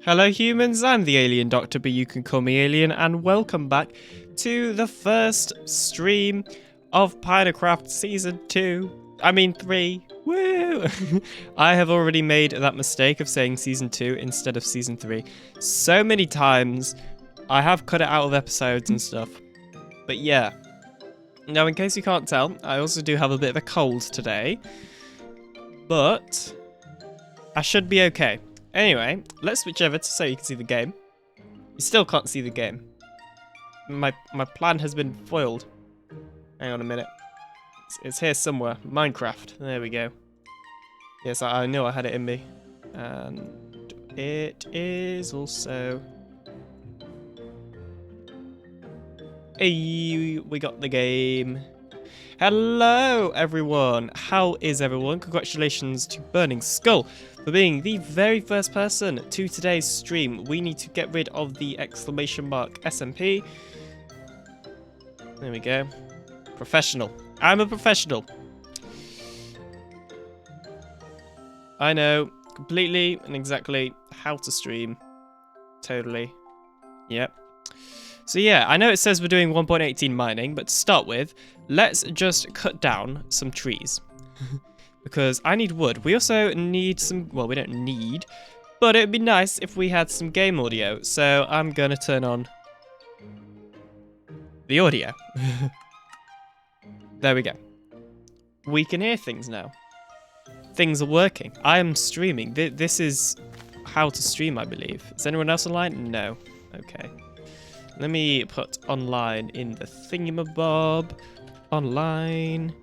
Hello humans, I'm the Alien Doctor, but you can call me Alien, and welcome back to the first stream of Pinacraft Season 2. I mean 3. Woo! I have already made that mistake of saying Season 2 instead of Season 3 so many times. I have cut it out of episodes and stuff. But yeah. Now, in case you can't tell, I also do have a bit of a cold today. But I should be okay. Anyway, let's switch over so you can see the game. You still can't see the game. My plan has been foiled. Hang on a minute. It's here somewhere. Minecraft. There we go. Yes, I knew I had it in me. And it is also... Hey, we got the game. Hello, everyone. How is everyone? Congratulations to Burning Skull for being the very first person to today's stream. We need to get rid of the exclamation mark SMP. There we go. Professional. I'm a professional. I know completely and exactly how to stream. Totally. Yep. So yeah, I know it says we're doing 1.18 mining, but to start with, let's just cut down some trees. Because I need wood. We also need some, well, we don't need, but it'd be nice if we had some game audio. So I'm gonna turn on the audio. There we go. We can hear things now. Things are working. I am streaming. This is how to stream, I believe. Is anyone else online? No. Okay. Let me put online in the thingamabob. Online.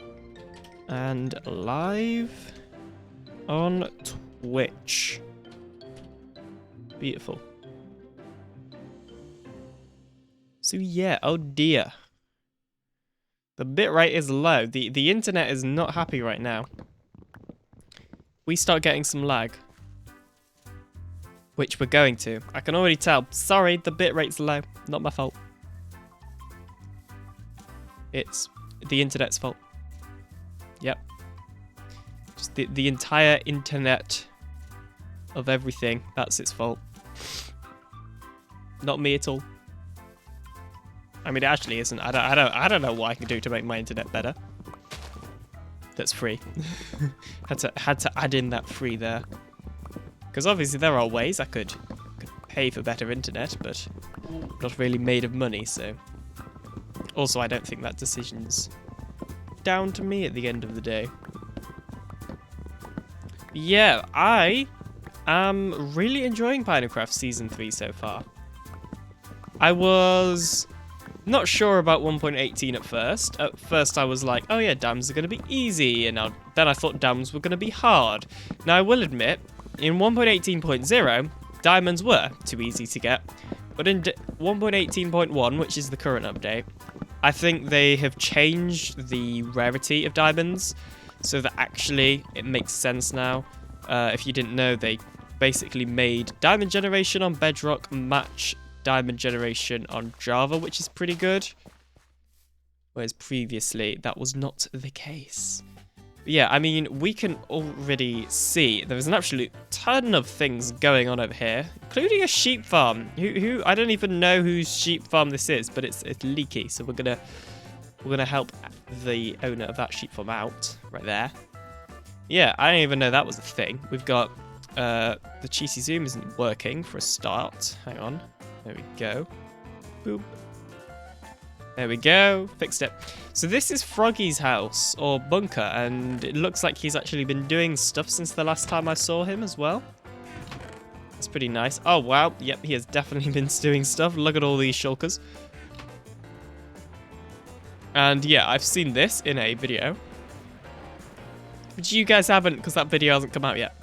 And live. On Twitch. Beautiful. So yeah, oh dear. The bitrate is low. The internet is not happy right now. We start getting some lag. Which we're going to. I can already tell. Sorry, the bitrate's low. Not my fault. It's the internet's fault. Yep. Just the entire internet of everything. That's its fault. Not me at all. I mean, it actually isn't. I don't know what I can do to make my internet better. That's free. had to add in that free there. Because obviously there are ways I could pay for better internet, but I'm not really made of money, so... Also, I don't think that decision's down to me at the end of the day. Yeah, I am really enjoying Pinacraft Season 3 so far. I was not sure about 1.18 at first. At first I was like, oh yeah, dams are going to be easy, and then I thought dams were going to be hard. Now I will admit, in 1.18.0, diamonds were too easy to get, but in 1.18.1, which is the current update, I think they have changed the rarity of diamonds, so that actually it makes sense now. If you didn't know, they basically made diamond generation on Bedrock match diamond generation on Java, which is pretty good, whereas previously that was not the case. Yeah, I mean, we can already see there's an absolute ton of things going on over here, including a sheep farm. Who I don't even know whose sheep farm this is, but it's leaky, so we're gonna help the owner of that sheep farm out right there. Yeah, I didn't even know that was a thing. We've got the cheesy zoom isn't working for a start. Hang on, there we go. Boop. There we go, fixed it. So this is Froggy's house, or bunker, and it looks like he's actually been doing stuff since the last time I saw him as well. That's pretty nice. Oh, wow, yep, he has definitely been doing stuff. Look at all these shulkers. And yeah, I've seen this in a video. But you guys haven't, because that video hasn't come out yet.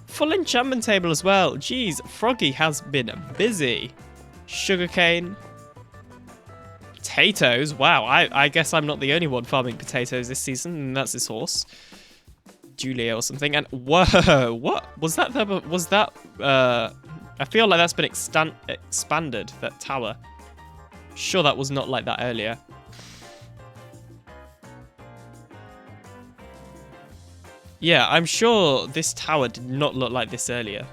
Full enchantment table as well. Jeez, Froggy has been busy. Sugarcane. Potatoes, wow, I guess I'm not the only one farming potatoes this season, and that's his horse. Julia or something, and whoa, what? Was that, I feel like that's been expanded, that tower. Sure that was not like that earlier. Yeah, I'm sure this tower did not look like this earlier.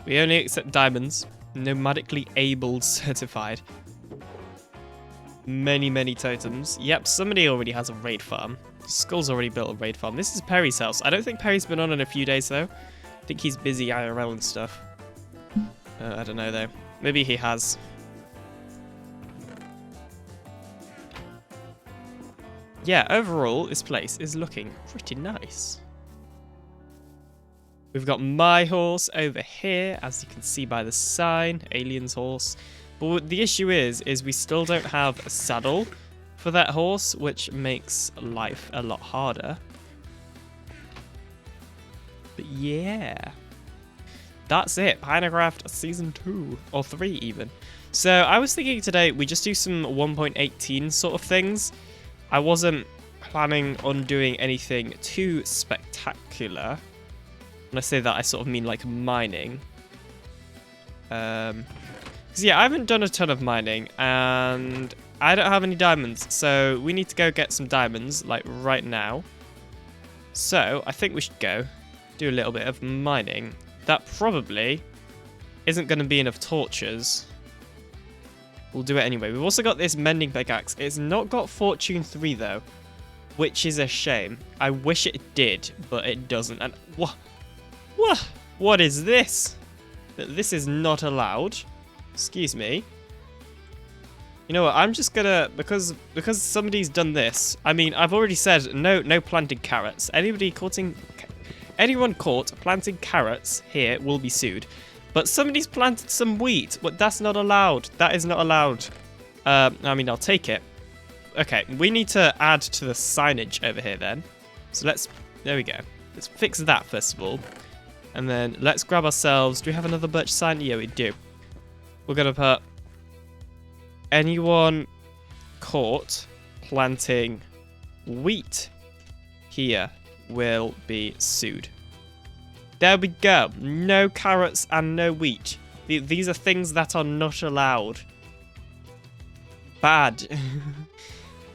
We only accept diamonds. Nomadically able certified. Many, many totems. Yep, somebody already has a raid farm. Skull's already built a raid farm. This is Perry's house. I don't think Perry's been on in a few days, though. I think he's busy IRL and stuff. I don't know, though. Maybe he has. Yeah, overall, this place is looking pretty nice. We've got my horse over here, as you can see by the sign. Alien's horse. But the issue is we still don't have a saddle for that horse, which makes life a lot harder. But yeah, that's it. Pinacraft Season 2, or 3 even. So I was thinking today we just do some 1.18 sort of things. I wasn't planning on doing anything too spectacular. When I say that, I sort of mean like mining. Because yeah, I haven't done a ton of mining, and I don't have any diamonds, so we need to go get some diamonds, like right now. So I think we should go do a little bit of mining. That probably isn't going to be enough torches. We'll do it anyway. We've also got this mending pickaxe. It's not got Fortune 3 though, which is a shame. I wish it did, but it doesn't. And what is this? This is not allowed. Excuse me. You know what? I'm just gonna, because somebody's done this. I mean, I've already said no planting carrots. Anyone caught planting carrots here will be sued. But somebody's planted some wheat. But that's not allowed. That is not allowed. I mean, I'll take it. Okay, we need to add to the signage over here then. So there we go. Let's fix that first of all. And then let's grab ourselves, do we have another birch sign? Yeah, we do. We're going to put, anyone caught planting wheat here will be sued. There we go. No carrots and no wheat. These are things that are not allowed. Bad.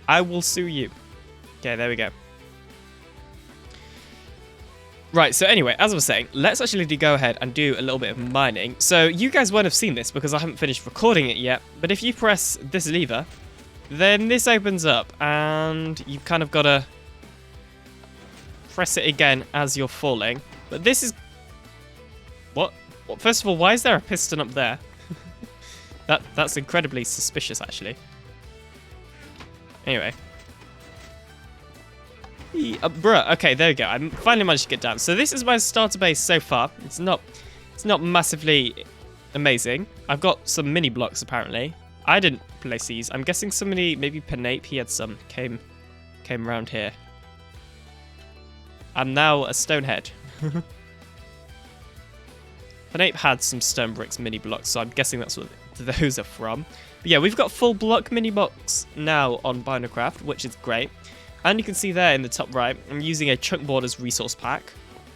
I will sue you. Okay, there we go. Right, so anyway, as I was saying, let's actually go ahead and do a little bit of mining. So you guys won't have seen this because I haven't finished recording it yet, but if you press this lever, then this opens up and you've kind of got to press it again as you're falling. But this is... What? First of all, why is there a piston up there? That's incredibly suspicious, actually. Anyway. Bruh, okay, there we go. I finally managed to get down. So this is my starter base so far. It's not massively amazing. I've got some mini blocks apparently. I didn't place these. I'm guessing somebody, maybe Penape, he had some, came around here. I'm now a stonehead. Penape had some stone bricks mini blocks, so I'm guessing that's what those are from. But yeah, we've got full block mini blocks now on Pinacraft, which is great. And you can see there in the top right, I'm using a Chunk Borders resource pack.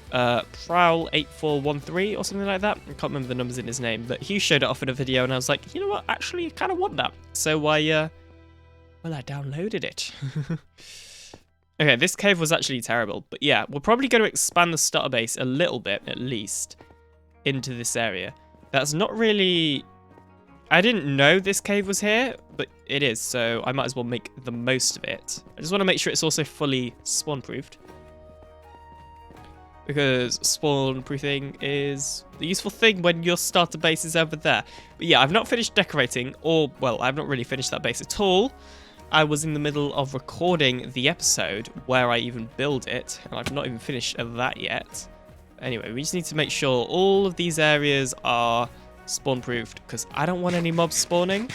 Prowl 8413 or something like that. I can't remember the numbers in his name, but he showed it off in a video and I was like, you know what, actually I kind of want that. So I downloaded it. Okay, this cave was actually terrible, but yeah, we're probably going to expand the starter base a little bit, at least, into this area. That's not really... I didn't know this cave was here, but it is, so I might as well make the most of it. I just want to make sure it's also fully spawn-proofed. Because spawn-proofing is the useful thing when your starter base is over there. But yeah, I've not finished decorating, or, well, I've not really finished that base at all. I was in the middle of recording the episode where I even build it, and I've not even finished that yet. Anyway, we just need to make sure all of these areas are spawn-proofed, because I don't want any mobs spawning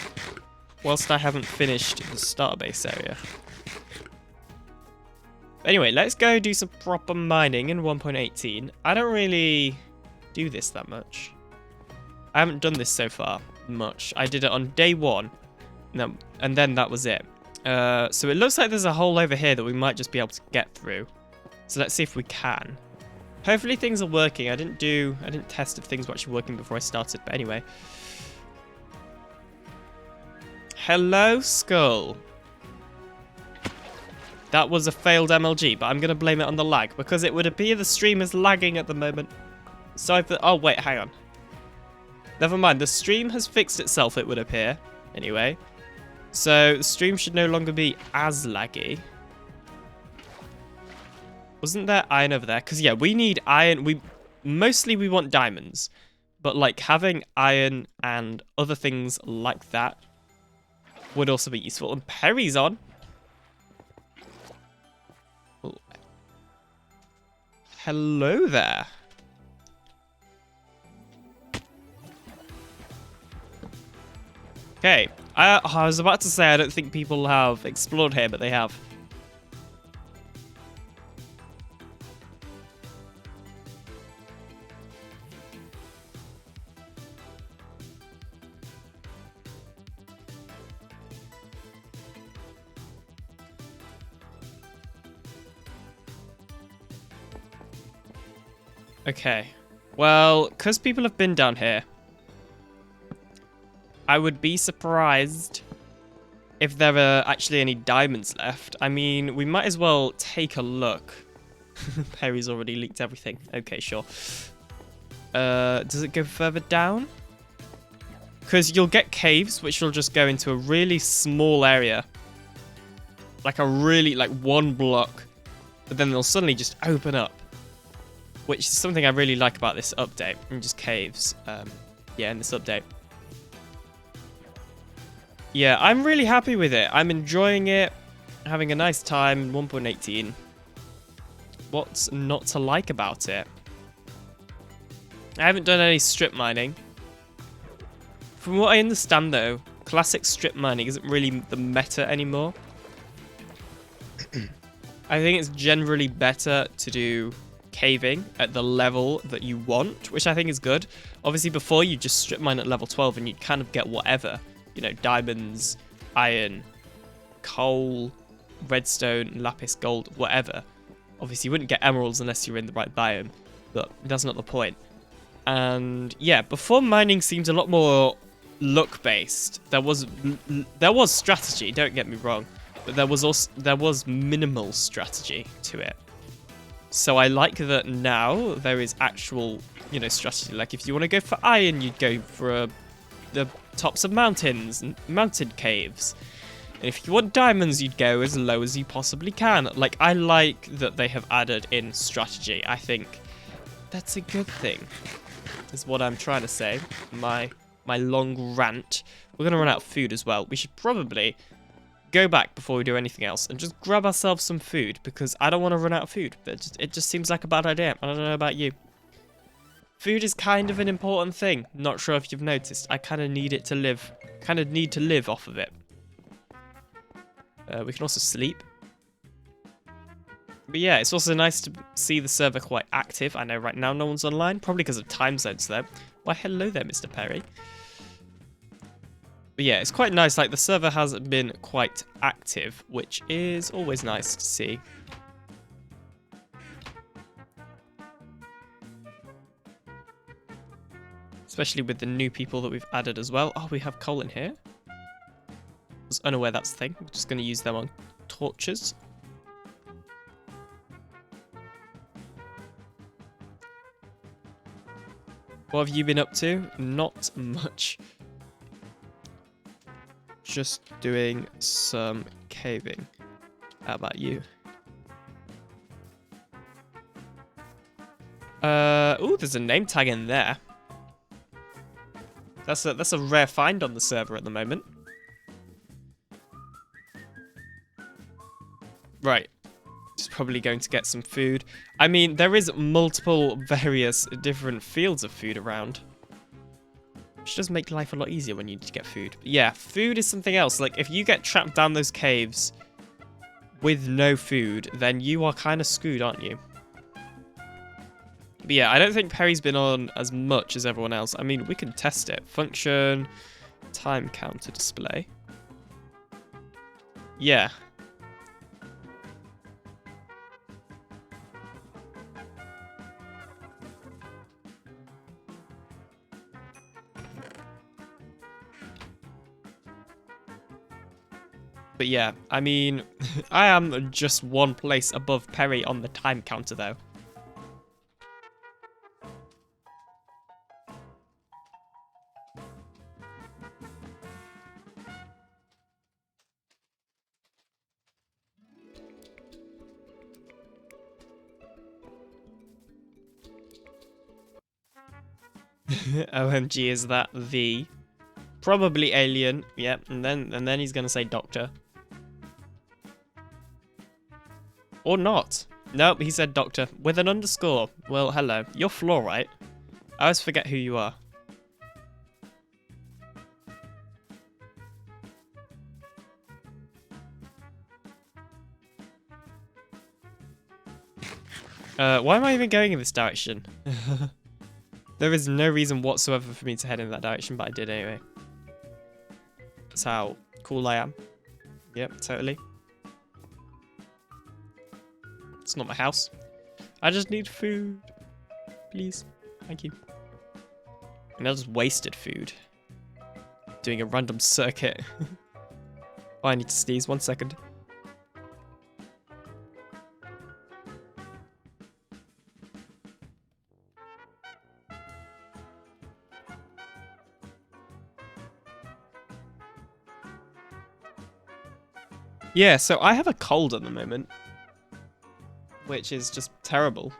whilst I haven't finished the starter base area. Anyway, let's go do some proper mining in 1.18. I don't really do this that much. I haven't done this so far much. I did it on day 1, and then that was it. So it looks like there's a hole over here that we might just be able to get through. So let's see if we can. Hopefully things are working. I didn't test if things were actually working before I started, but anyway. Hello, Skull. That was a failed MLG, but I'm going to blame it on the lag, because it would appear the stream is lagging at the moment. So oh, wait, hang on. Never mind, the stream has fixed itself, it would appear. Anyway. So, the stream should no longer be as laggy. Wasn't there iron over there? Because, yeah, we need iron. Mostly we want diamonds. But, like, having iron and other things like that would also be useful. And Perry's on. Ooh. Hello there. Okay. I was about to say I don't think people have explored here, but they have. Okay. Well, because people have been down here, I would be surprised if there are actually any diamonds left. I mean, we might as well take a look. Perry's already leaked everything. Okay, sure. Does it go further down? Because you'll get caves, which will just go into a really small area. Like one block. But then they'll suddenly just open up. Which is something I really like about this update. And just caves. Yeah, in this update. Yeah, I'm really happy with it. I'm enjoying it. Having a nice time. 1.18. What's not to like about it? I haven't done any strip mining. From what I understand, though, classic strip mining isn't really the meta anymore. I think it's generally better to do caving at the level that you want, which I think is good. Obviously, before you just strip mine at level 12 and you kind of get whatever. You know, diamonds, iron, coal, redstone, lapis, gold, whatever. Obviously, you wouldn't get emeralds unless you're in the right biome, but that's not the point. And yeah, before mining seemed a lot more luck-based. There was strategy, don't get me wrong, but there was minimal strategy to it. So I like that now there is actual, you know, strategy. Like if you want to go for iron, you'd go for the tops of mountains and mountain caves. And if you want diamonds, you'd go as low as you possibly can. Like, I like that they have added in strategy. I think that's a good thing, is what I'm trying to say. My long rant. We're going to run out of food as well. We should probably go back before we do anything else and just grab ourselves some food, because I don't want to run out of food. It just seems like a bad idea. I don't know about you. Food is kind of an important thing. Not sure if you've noticed. I kind of need it to live. Kind of need to live off of it. We can also sleep. But yeah, it's also nice to see the server quite active. I know right now no one's online. Probably because of time zones though. Why, hello there, Mr. Perry. But yeah, it's quite nice. Like, the server has been quite active, which is always nice to see. Especially with the new people that we've added as well. Oh, we have coal in here. I was unaware that's the thing. We're just going to use them on torches. What have you been up to? Not much. Just doing some caving. How about you? Ooh, there's a name tag in there. That's a rare find on the server at the moment. Right. Just probably going to get some food. I mean, there is multiple various different fields of food around. Which does make life a lot easier when you need to get food. But yeah, food is something else. Like, if you get trapped down those caves with no food, then you are kind of screwed, aren't you? But yeah, I don't think Perry's been on as much as everyone else. I mean, we can test it. Function, time counter display. Yeah. But yeah, I mean, I am just one place above Perry on the time counter, though. OMG, is that the... Probably alien. Yep, and then he's gonna say doctor. Or not. Nope, he said doctor. With an underscore. Well, hello. You're fluorite. I always forget who you are. Why am I even going in this direction? There is no reason whatsoever for me to head in that direction, but I did anyway. That's how cool I am. Yep, totally. It's not my house. I just need food. Please. Thank you. And I just wasted food. Doing a random circuit. Oh, I need to sneeze. 1 second. Yeah, so I have a cold at the moment, which is just terrible.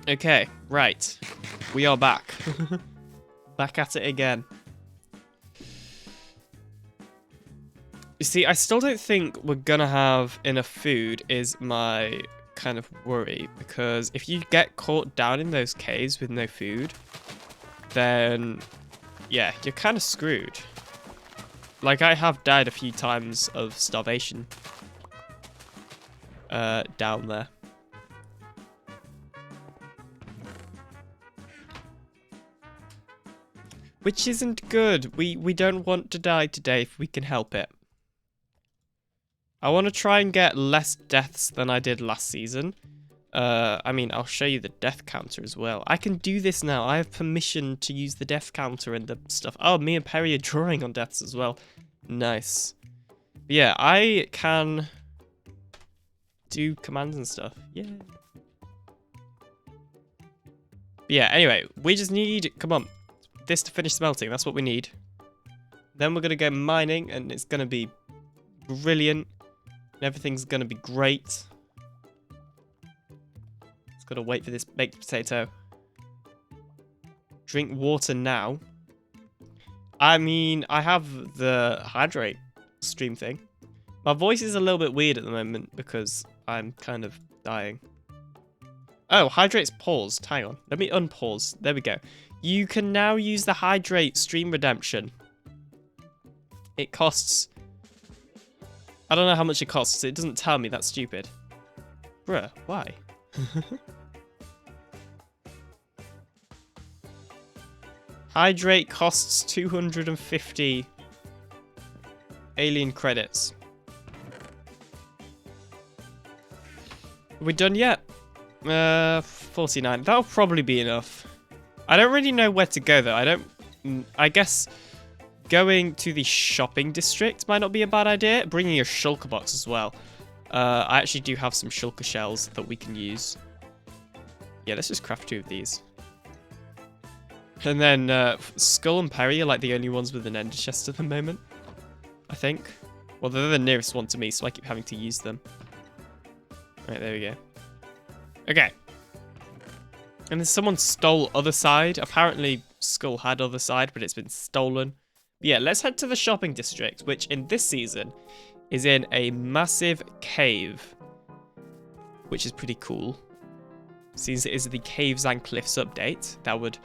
Okay, right. We are back. Back at it again. You see, I still don't think we're gonna have enough food is my kind of worry, because if you get caught down in those caves with no food, then yeah, you're kind of screwed. Like, I have died a few times of starvation down there. Which isn't good. We don't want to die today if we can help it. I want to try and get less deaths than I did last season. I mean, I'll show you the death counter as well. I can do this now. I have permission to use the death counter and the stuff. Oh, me and Perry are drawing on deaths as well. Nice. But yeah, I can do commands and stuff. Yeah. But yeah, anyway, we just need, come on, this to finish smelting. That's what we need. Then we're going to go mining, and it's going to be brilliant. Everything's gonna be great. Just gotta wait for this baked potato. Drink water now. I mean, I have the hydrate stream thing. My voice is a little bit weird at the moment because I'm kind of dying. Oh, hydrate's paused. Hang on. Let me unpause. There we go. You can now use the hydrate stream redemption. It costs... I don't know how much it costs. It doesn't tell me. That's stupid. Bruh, why? Hydrate costs 250 alien credits. Are we done yet? 49. That'll probably be enough. I don't really know where to go though. I guess going to the shopping district might not be a bad idea. Bringing a shulker box as well. I actually do have some shulker shells that we can use. Yeah, let's just craft 2 of these. And then Skull and Perry are like the only ones with an ender chest at the moment, I think. Well, they're the nearest one to me, so I keep having to use them. Right, there we go. Okay. And then someone stole other side. Apparently, Skull had other side, but it's been stolen. But yeah, let's head to the shopping district, which in this season is in a massive cave, which is pretty cool. Since it is the Caves and Cliffs update, that would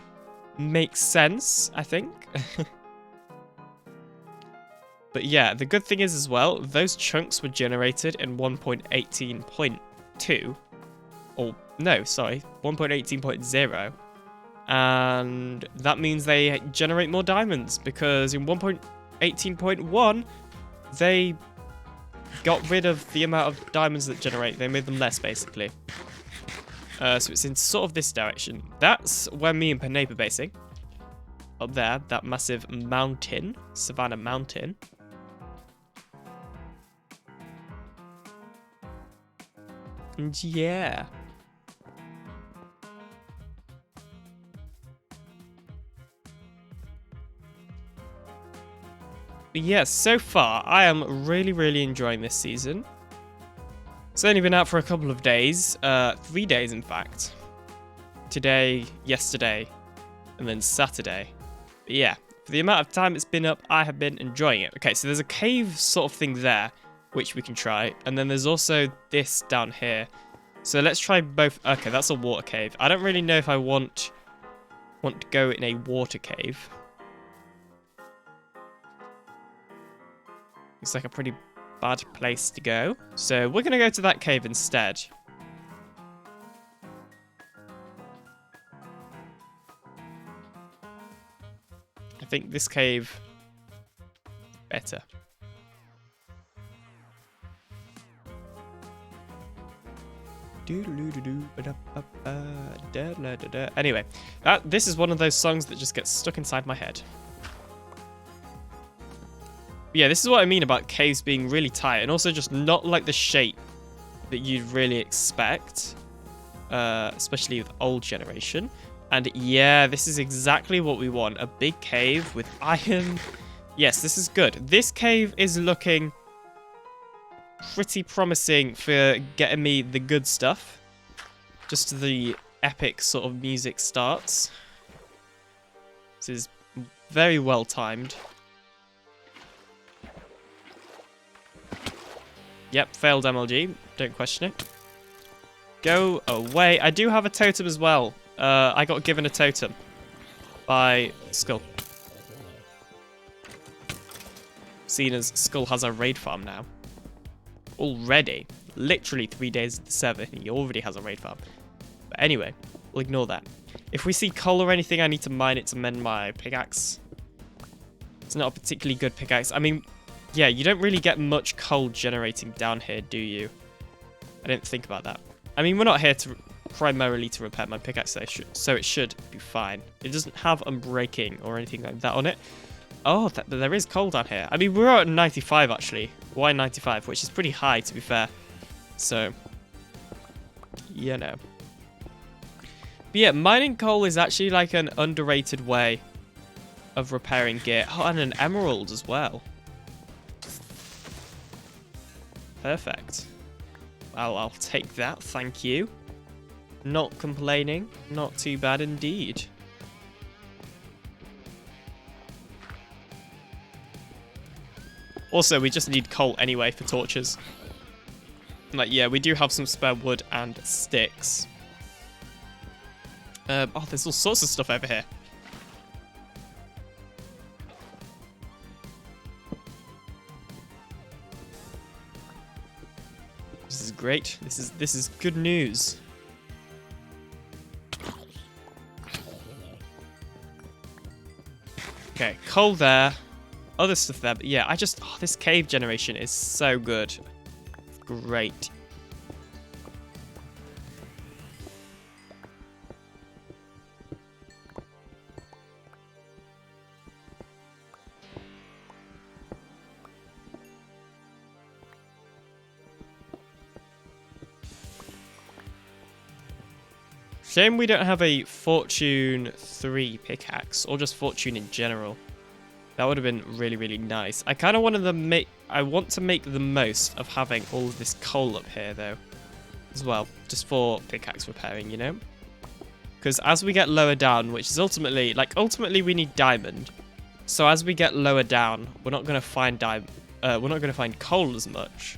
make sense, I think. But yeah, the good thing is as well, those chunks were generated in 1.18.2. Or, no, sorry, 1.18.0. And that means they generate more diamonds, because in 1.18.1, they got rid of the amount of diamonds that generate. They made them less, basically. So it's in sort of this direction. That's where me and Penape are basing. Up there, that massive mountain, Savannah Mountain. And yeah. But yeah, so far, I am really, really enjoying this season. It's only been out for a couple of days. 3 days, in fact. Today, yesterday, and then Saturday. But yeah, for the amount of time it's been up, I have been enjoying it. Okay, so there's a cave sort of thing there, which we can try. And then there's also this down here. So let's try both. Okay, that's a water cave. I don't really know if I want to go in a water cave. It's like a pretty bad place to go. So we're going to go to that cave instead. I think this cave better. Anyway, this is one of those songs that just gets stuck inside my head. Yeah, this is what I mean about caves being really tight and also just not like the shape that you'd really expect, especially with old generation. And yeah, this is exactly what we want. A big cave with iron. Yes, this is good. This cave is looking pretty promising for getting me the good stuff. Just the epic sort of music starts. This is very well timed. Yep, failed MLG. Don't question it. Go away. I do have a totem as well. I got given a totem by Skull. Seeing as Skull has a raid farm now. Already. Literally 3 days of the server, he already has a raid farm. But anyway, we'll ignore that. If we see coal or anything, I need to mine it to mend my pickaxe. It's not a particularly good pickaxe. I mean, yeah, you don't really get much coal generating down here, do you? I didn't think about that. I mean, we're not here to primarily to repair my pickaxe, so it should be fine. It doesn't have unbreaking or anything like that on it. Oh, there is coal down here. I mean, we're at 95 actually. Why 95? Which is pretty high, to be fair. So, you know. But yeah, mining coal is actually like an underrated way of repairing gear. Oh, and an emerald as well. Perfect. Well, I'll take that, thank you. Not complaining. Not too bad indeed. Also, we just need coal anyway for torches. Like, yeah, we do have some spare wood and sticks. Oh, there's all sorts of stuff over here. This is great. This is good news. Okay, coal there. Other stuff there, but yeah, this cave generation is so good. Great. Shame we don't have a Fortune 3 pickaxe, or just Fortune in general. That would have been really, really nice. I kind of wanted to I want to make the most of having all of this coal up here, though, as well, just for pickaxe repairing, you know? Because as we get lower down, which is ultimately we need diamond. So as we get lower down, we're not going to find coal as much.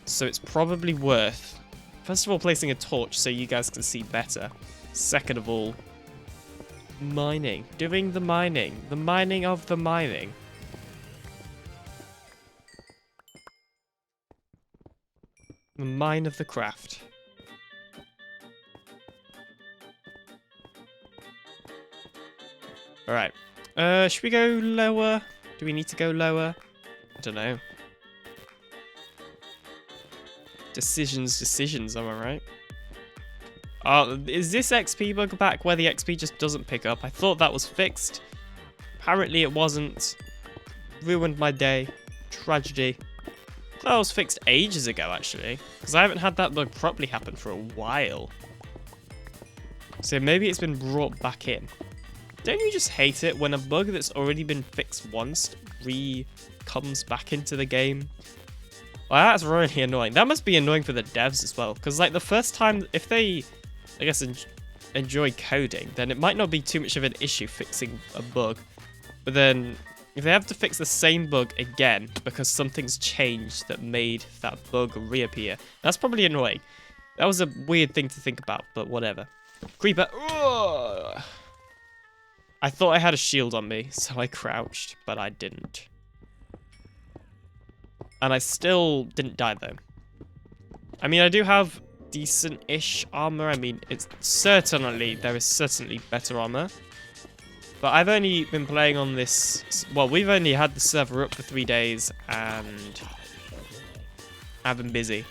So it's probably worth, first of all, placing a torch so you guys can see better. Second of all, mining. Doing the mining. The mining of the mining. The mine of the craft. Alright. Should we go lower? Do we need to go lower? I don't know. Decisions, am I right? Is this XP bug back where the XP just doesn't pick up? I thought that was fixed. Apparently it wasn't. Ruined my day. Tragedy. That was fixed ages ago, actually. Because I haven't had that bug properly happen for a while. So maybe it's been brought back in. Don't you just hate it when a bug that's already been fixed once comes back into the game? Well, that's really annoying. That must be annoying for the devs as well, because like the first time, if they, I guess, enjoy coding, then it might not be too much of an issue fixing a bug. But then, if they have to fix the same bug again because something's changed that made that bug reappear, that's probably annoying. That was a weird thing to think about, but whatever. Creeper. Ugh. I thought I had a shield on me, so I crouched, but I didn't. And I still didn't die, though. I mean, I do have decent-ish armor. I mean, there is certainly better armor. But I've only been playing on this... Well, we've only had the server up for 3 days, and I've been busy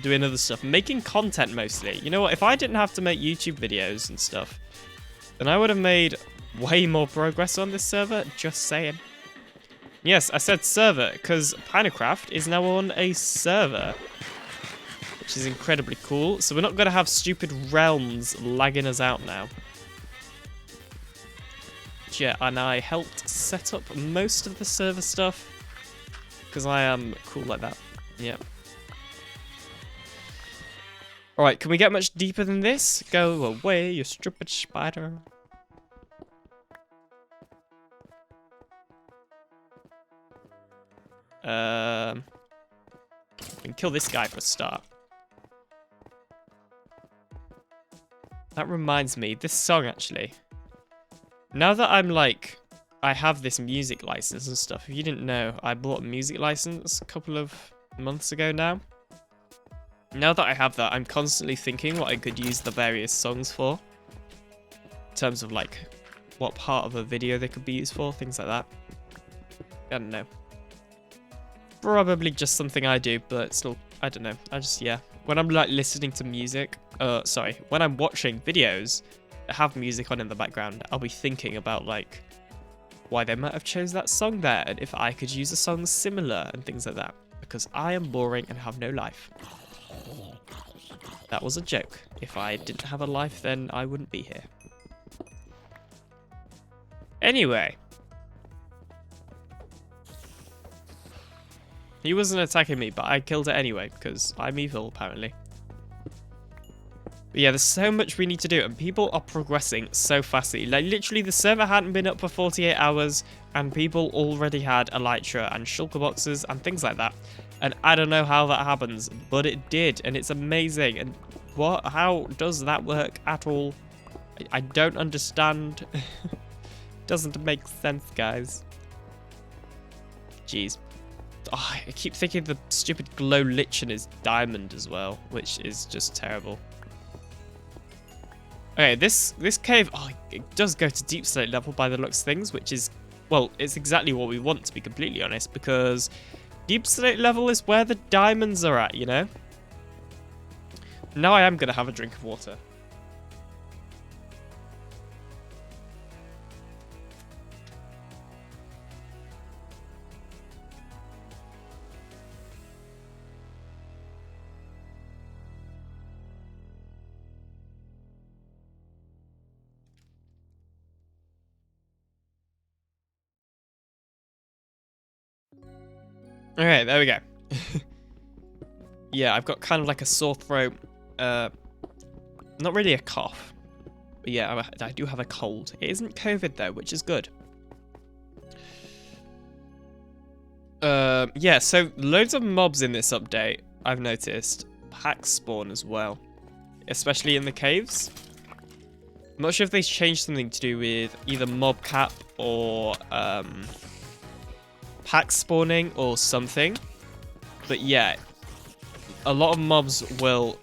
doing other stuff. Making content, mostly. You know what? If I didn't have to make YouTube videos and stuff, then I would have made way more progress on this server. Just saying. Yes, I said server, because Pinacraft is now on a server, which is incredibly cool. So we're not going to have stupid realms lagging us out now. Yeah, and I helped set up most of the server stuff, because I am cool like that. Yeah. Alright, can we get much deeper than this? Go away, you stupid spider. We can kill this guy for a start. That reminds me, this song actually. Now that I'm like, I have this music license and stuff. If you didn't know, I bought a music license a couple of months ago now. Now that I have that, I'm constantly thinking what I could use the various songs for. In terms of like, what part of a video they could be used for, things like that. I don't know. Probably just something I do, but still, I don't know. Yeah. When I'm like listening to music, when I'm watching videos that have music on in the background, I'll be thinking about like why they might have chose that song there, and if I could use a song similar and things like that. Because I am boring and have no life. That was a joke. If I didn't have a life, then I wouldn't be here. Anyway. He wasn't attacking me, but I killed it anyway, because I'm evil, apparently. But yeah, there's so much we need to do, and people are progressing so fastly. Like, literally, the server hadn't been up for 48 hours, and people already had elytra and shulker boxes and things like that. And I don't know how that happens, but it did, and it's amazing. And how does that work at all? I don't understand. Doesn't make sense, guys. Jeez. Oh, I keep thinking the stupid glow lichen is diamond as well, which is just terrible. Okay, this cave, it does go to deep slate level by the looks of things, which is, well, it's exactly what we want, to be completely honest, because deep slate level is where the diamonds are at, you know? Now I am going to have a drink of water. Okay, there we go. Yeah, I've got kind of like a sore throat. Not really a cough. But yeah, I do have a cold. It isn't COVID though, which is good. Yeah, so loads of mobs in this update, I've noticed. Packs spawn as well. Especially in the caves. I'm not sure if they changed something to do with either mob cap or pack spawning or something. But yeah, a lot of mobs will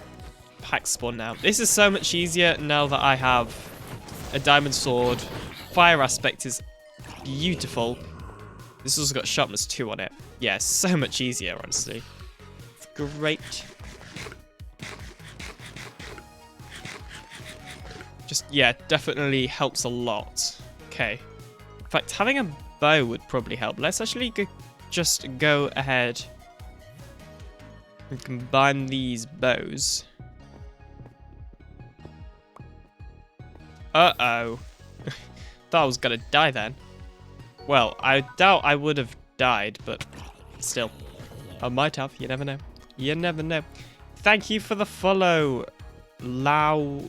pack spawn now. This is so much easier now that I have a diamond sword. Fire aspect is beautiful. This also got sharpness 2 on it. Yeah, so much easier, honestly. It's great. Just, yeah, definitely helps a lot. Okay. In fact, having a bow would probably help. Let's actually just go ahead and combine these bows. Uh-oh. Thought I was gonna die then. Well, I doubt I would have died, but still. I might have, you never know. You never know. Thank you for the follow, Lou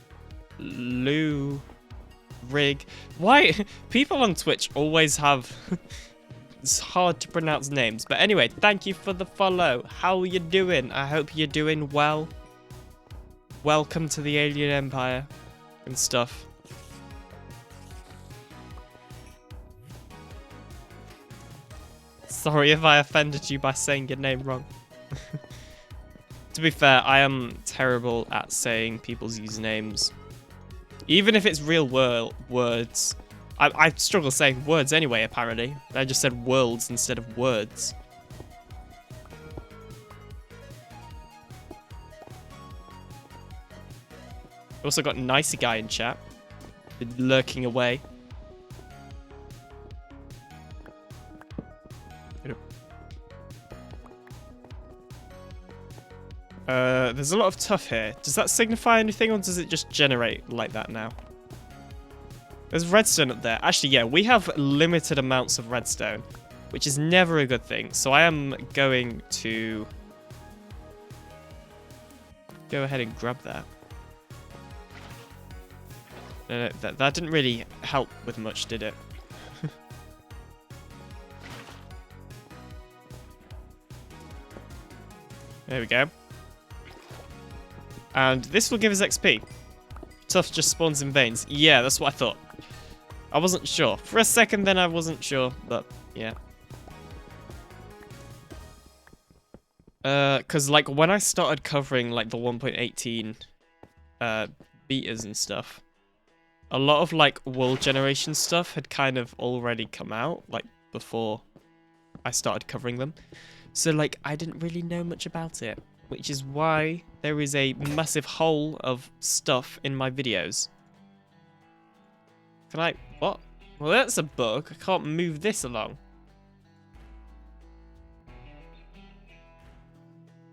Rig. Why? People on Twitch always have... It's hard to pronounce names. But anyway, thank you for the follow. How are you doing? I hope you're doing well. Welcome to the Alien Empire and stuff. Sorry if I offended you by saying your name wrong. To be fair, I am terrible at saying people's usernames. Even if it's real words. I struggle saying words anyway, apparently. I just said worlds instead of words. Also got Nicey Guy in chat. Been lurking away. There's a lot of tuff here. Does that signify anything, or does it just generate like that now? There's redstone up there. Actually, yeah, we have limited amounts of redstone, which is never a good thing. So I am going to go ahead and grab that. No, that didn't really help with much, did it? There we go. And this will give us XP. Tuff just spawns in veins. Yeah, that's what I thought. I wasn't sure. For a second then I wasn't sure, but yeah. Because like when I started covering like the 1.18 betas and stuff, a lot of like world generation stuff had kind of already come out like before I started covering them. So like I didn't really know much about it, which is why there is a massive hole of stuff in my videos. Can I... What? Well, that's a bug. I can't move this along.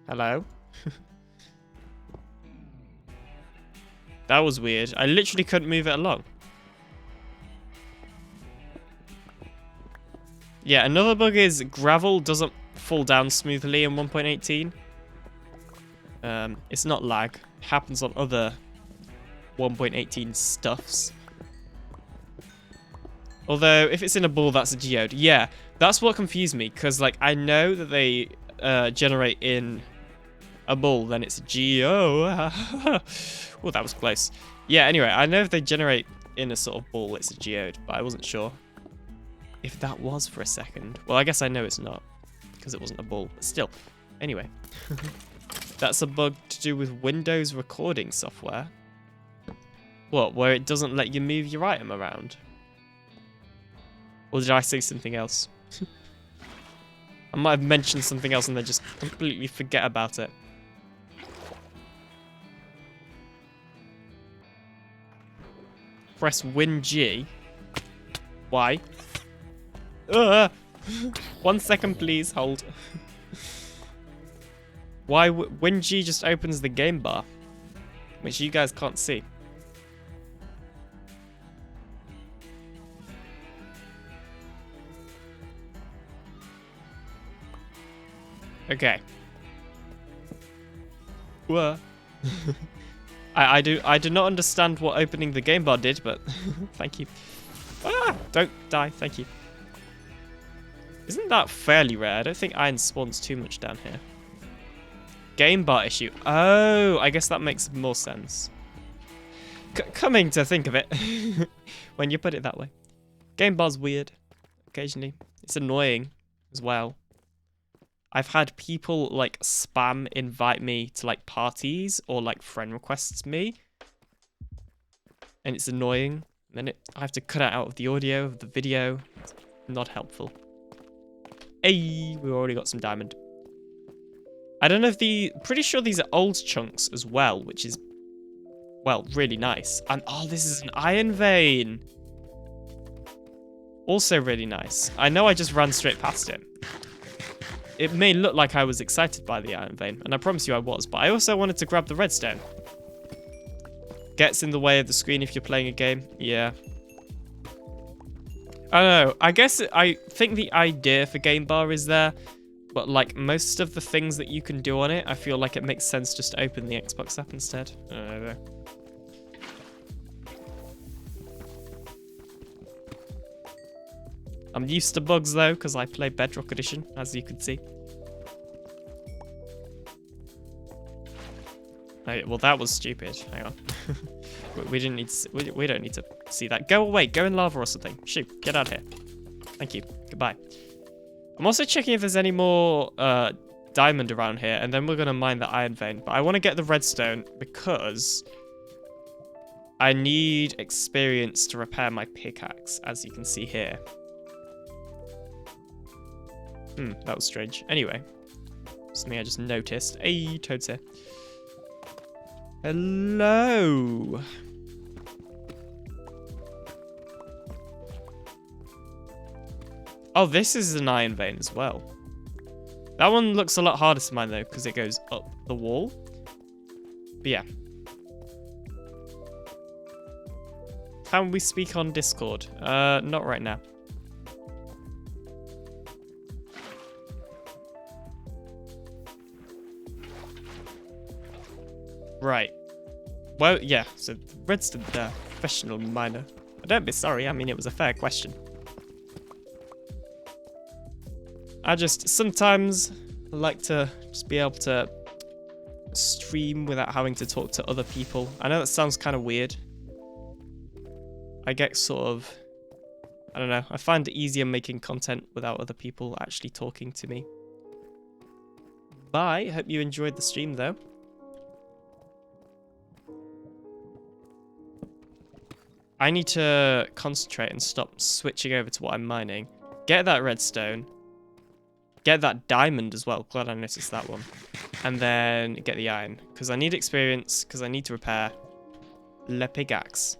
Hello? That was weird. I literally couldn't move it along. Yeah, another bug is gravel doesn't fall down smoothly in 1.18. It's not lag. It happens on other 1.18 stuffs. Although, if it's in a ball, that's a geode. Yeah, that's what confused me, because, like, I know that they generate in a ball, then it's a geo. Oh, that was close. Yeah, anyway, I know if they generate in a sort of ball, it's a geode, but I wasn't sure if that was for a second. Well, I guess I know it's not, because it wasn't a ball, but still. Anyway. That's a bug to do with Windows recording software. What, where it doesn't let you move your item around? Or did I say something else? I might have mentioned something else and then just completely forget about it. Press Win G. Why? 1 second, please. Hold. Why Win G just opens the game bar, which you guys can't see. Okay. Whoa. I do not understand what opening the game bar did, but thank you. Ah, don't die, thank you. Isn't that fairly rare? I don't think iron spawns too much down here. Game bar issue. Oh, I guess that makes more sense. Coming to think of it, when you put it that way. Game bar's weird, occasionally. It's annoying as well. I've had people like spam invite me to like parties or like friend requests me. And it's annoying. And then I have to cut it out of the audio of the video. It's not helpful. Hey, we've already got some diamond. I don't know if pretty sure these are old chunks as well, which is, well, really nice. And oh, this is an iron vein. Also really nice. I know I just ran straight past it. It may look like I was excited by the iron vein, and I promise you I was, but I also wanted to grab the redstone. Gets in the way of the screen if you're playing a game, yeah. I don't know. I guess I think the idea for Game Bar is there, but like most of the things that you can do on it, I feel like it makes sense just to open the Xbox app instead. I don't know. I'm used to bugs though, because I play Bedrock Edition, as you can see. Oh, well, that was stupid. Hang on. we didn't need to, we don't need to see that. Go away. Go in lava or something. Shoot. Get out of here. Thank you. Goodbye. I'm also checking if there's any more diamond around here, and then we're going to mine the iron vein. But I want to get the redstone because I need experience to repair my pickaxe, as you can see here. That was strange. Anyway, something I just noticed. Hey, Toad's here. Hello. Oh, this is an iron vein as well. That one looks a lot harder to mine though, because it goes up the wall. But yeah. Can we speak on Discord? Not right now. Right. Well, yeah, so redstone professional miner. Don't be sorry, I mean, it was a fair question. I just sometimes like to just be able to stream without having to talk to other people. I know that sounds kind of weird. I get sort of, I don't know, I find it easier making content without other people actually talking to me. Bye, hope you enjoyed the stream though. I need to concentrate and stop switching over to what I'm mining. Get that redstone. Get that diamond as well. Glad I noticed that one. And then get the iron. Because I need experience. Because I need to repair le pickaxe.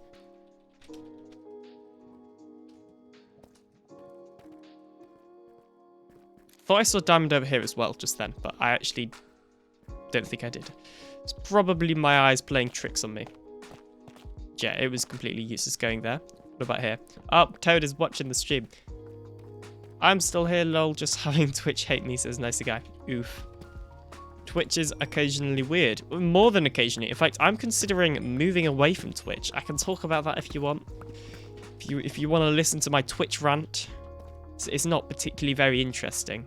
Thought I saw diamond over here as well just then. But I actually don't think I did. It's probably my eyes playing tricks on me. Yeah, it was completely useless going there. What about here? Oh, Toad is watching the stream. I'm still here, lol, just having Twitch hate me, says Nicer Guy. Oof. Twitch is occasionally weird. More than occasionally. In fact, I'm considering moving away from Twitch. I can talk about that if you want. If you want to listen to my Twitch rant, it's not particularly very interesting.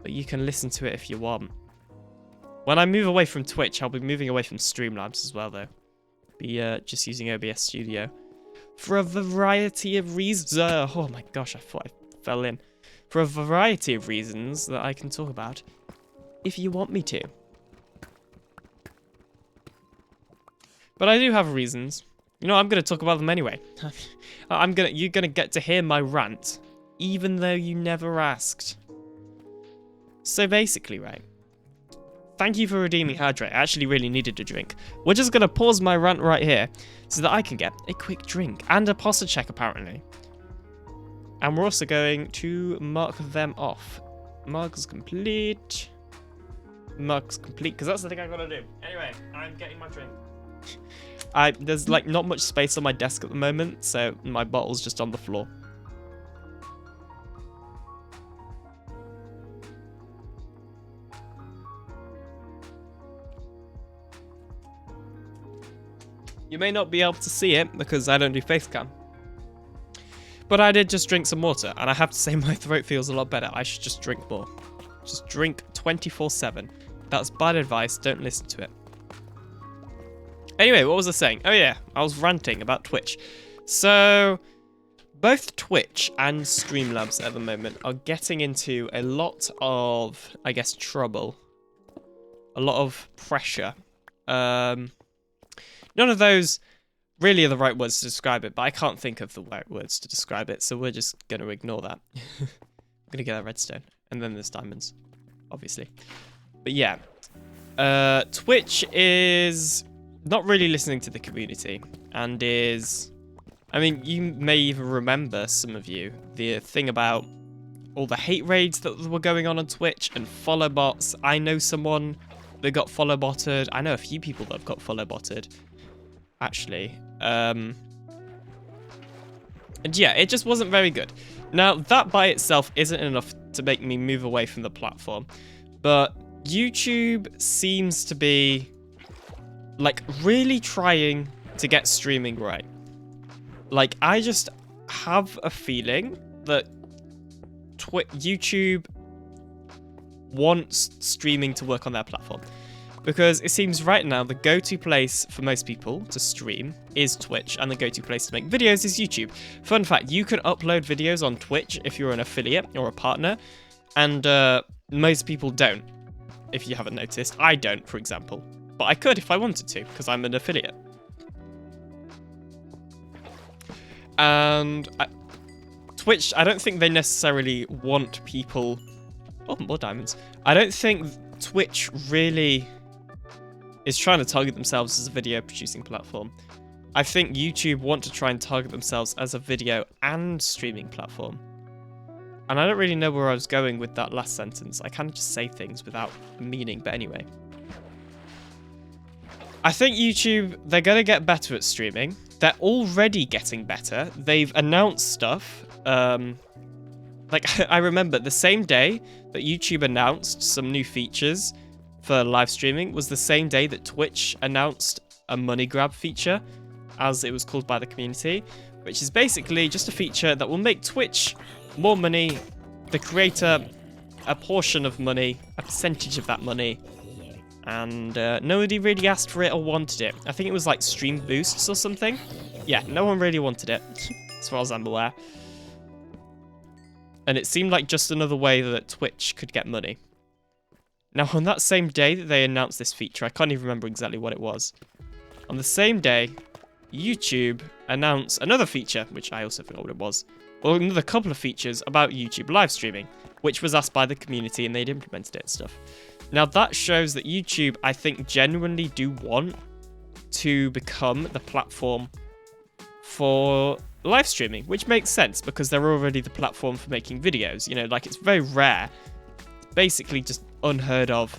But you can listen to it if you want. When I move away from Twitch, I'll be moving away from Streamlabs as well, though. Be just using OBS Studio. For a variety of reasons. Oh my gosh, I thought I fell in. For a variety of reasons that I can talk about. If you want me to. But I do have reasons. You know, I'm going to talk about them anyway. You're going to get to hear my rant. Even though you never asked. So basically, right. Thank you for redeeming Hydrate. I actually really needed a drink. We're just going to pause my rant right here so that I can get a quick drink. And a posture check, apparently. And we're also going to mark them off. Marks complete. Marks complete, because that's the thing I've got to do. Anyway, I'm getting my drink. There's like not much space on my desk at the moment, so my bottle's just on the floor. You may not be able to see it because I don't do face cam. But I did just drink some water, and I have to say my throat feels a lot better. I should just drink more. Just drink 24/7. That's bad advice, don't listen to it. Anyway, what was I saying? Oh yeah, I was ranting about Twitch. So, both Twitch and Streamlabs at the moment are getting into a lot of, I guess, trouble. A lot of pressure. None of those really are the right words to describe it, but I can't think of the right words to describe it, so we're just going to ignore that. I'm going to get that redstone, and then there's diamonds, obviously. But yeah, Twitch is not really listening to the community, and is... I mean, you may even remember, some of you, the thing about all the hate raids that were going on Twitch, and follow bots. I know someone that got follow botted. I know a few people that have got follow botted. actually. And yeah, it just wasn't very good. Now, that by itself isn't enough to make me move away from the platform, but YouTube seems to be, like, really trying to get streaming right. Like, I just have a feeling that YouTube wants streaming to work on their platform. Because it seems right now the go-to place for most people to stream is Twitch, and the go-to place to make videos is YouTube. Fun fact, you can upload videos on Twitch if you're an affiliate or a partner, and most people don't, if you haven't noticed. I don't, for example. But I could if I wanted to, because I'm an affiliate. And Twitch, I don't think they necessarily want people... Oh, more diamonds. I don't think Twitch really is trying to target themselves as a video producing platform. I think YouTube want to try and target themselves as a video and streaming platform. And I don't really know where I was going with that last sentence. I kind of just say things without meaning, but anyway. I think YouTube, they're going to get better at streaming. They're already getting better. They've announced stuff. Like, I remember the same day that YouTube announced some new features for live streaming was the same day that Twitch announced a money grab feature, as it was called by the community, which is basically just a feature that will make Twitch more money, the creator a portion of money, a percentage of that money, and nobody really asked for it or wanted it. I think it was like stream boosts or something. Yeah, no one really wanted it, as far as I'm aware. And it seemed like just another way that Twitch could get money. Now, on that same day that they announced this feature, I can't even remember exactly what it was. On the same day, YouTube announced another feature, which I also forgot what it was. Well, another couple of features about YouTube live streaming, which was asked by the community and they'd implemented it and stuff. Now, that shows that YouTube, I think, genuinely do want to become the platform for live streaming, which makes sense because they're already the platform for making videos. You know, like, it's very rare, basically just unheard of,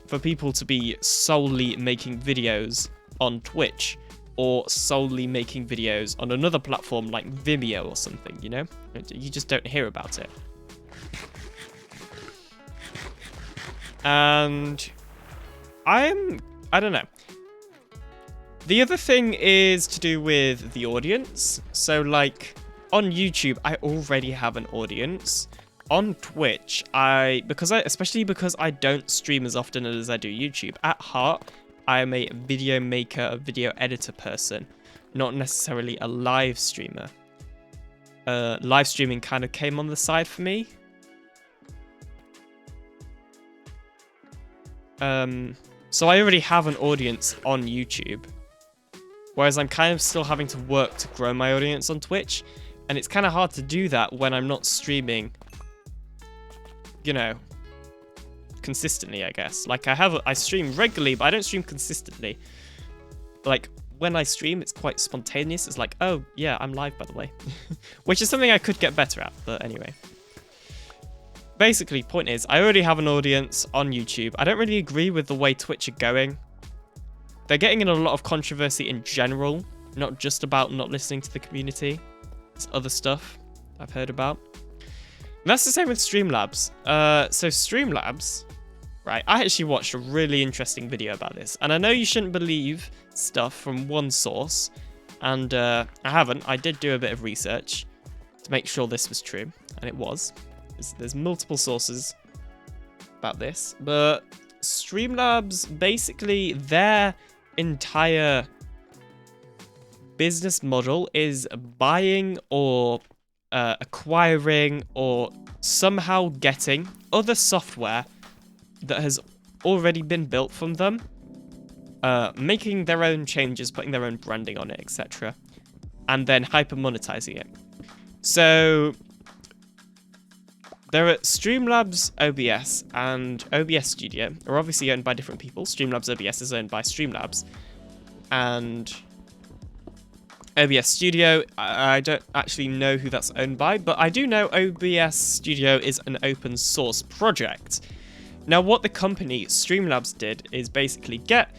for people to be solely making videos on Twitch or solely making videos on another platform like Vimeo or something, you know? You just don't hear about it. And I don't know. The other thing is to do with the audience. So, like, on YouTube, I already have an audience. On Twitch, especially because I don't stream as often as I do YouTube, at heart, I am a video maker, a video editor person, not necessarily a live streamer. Live streaming kind of came on the side for me. So I already have an audience on YouTube, whereas I'm kind of still having to work to grow my audience on Twitch, and it's kind of hard to do that when I'm not streaming, you know, consistently, I guess. Like, I stream regularly, but I don't stream consistently. Like, when I stream, it's quite spontaneous. It's like, oh, yeah, I'm live, by the way. Which is something I could get better at, but anyway. Basically, point is, I already have an audience on YouTube. I don't really agree with the way Twitch are going. They're getting in a lot of controversy in general, not just about not listening to the community. There's other stuff I've heard about. And that's the same with Streamlabs. So Streamlabs, right, I actually watched a really interesting video about this. And I know you shouldn't believe stuff from one source. And I haven't. I did do a bit of research to make sure this was true. And it was. There's multiple sources about this. But Streamlabs, basically, their entire business model is buying or acquiring or somehow getting other software that has already been built from them, making their own changes, putting their own branding on it, etc., and then hyper monetizing it. So there are Streamlabs OBS and OBS Studio are obviously owned by different people. Streamlabs OBS is owned by Streamlabs, and OBS Studio, I don't actually know who that's owned by, but I do know OBS Studio is an open source project. Now, what the company Streamlabs did is basically get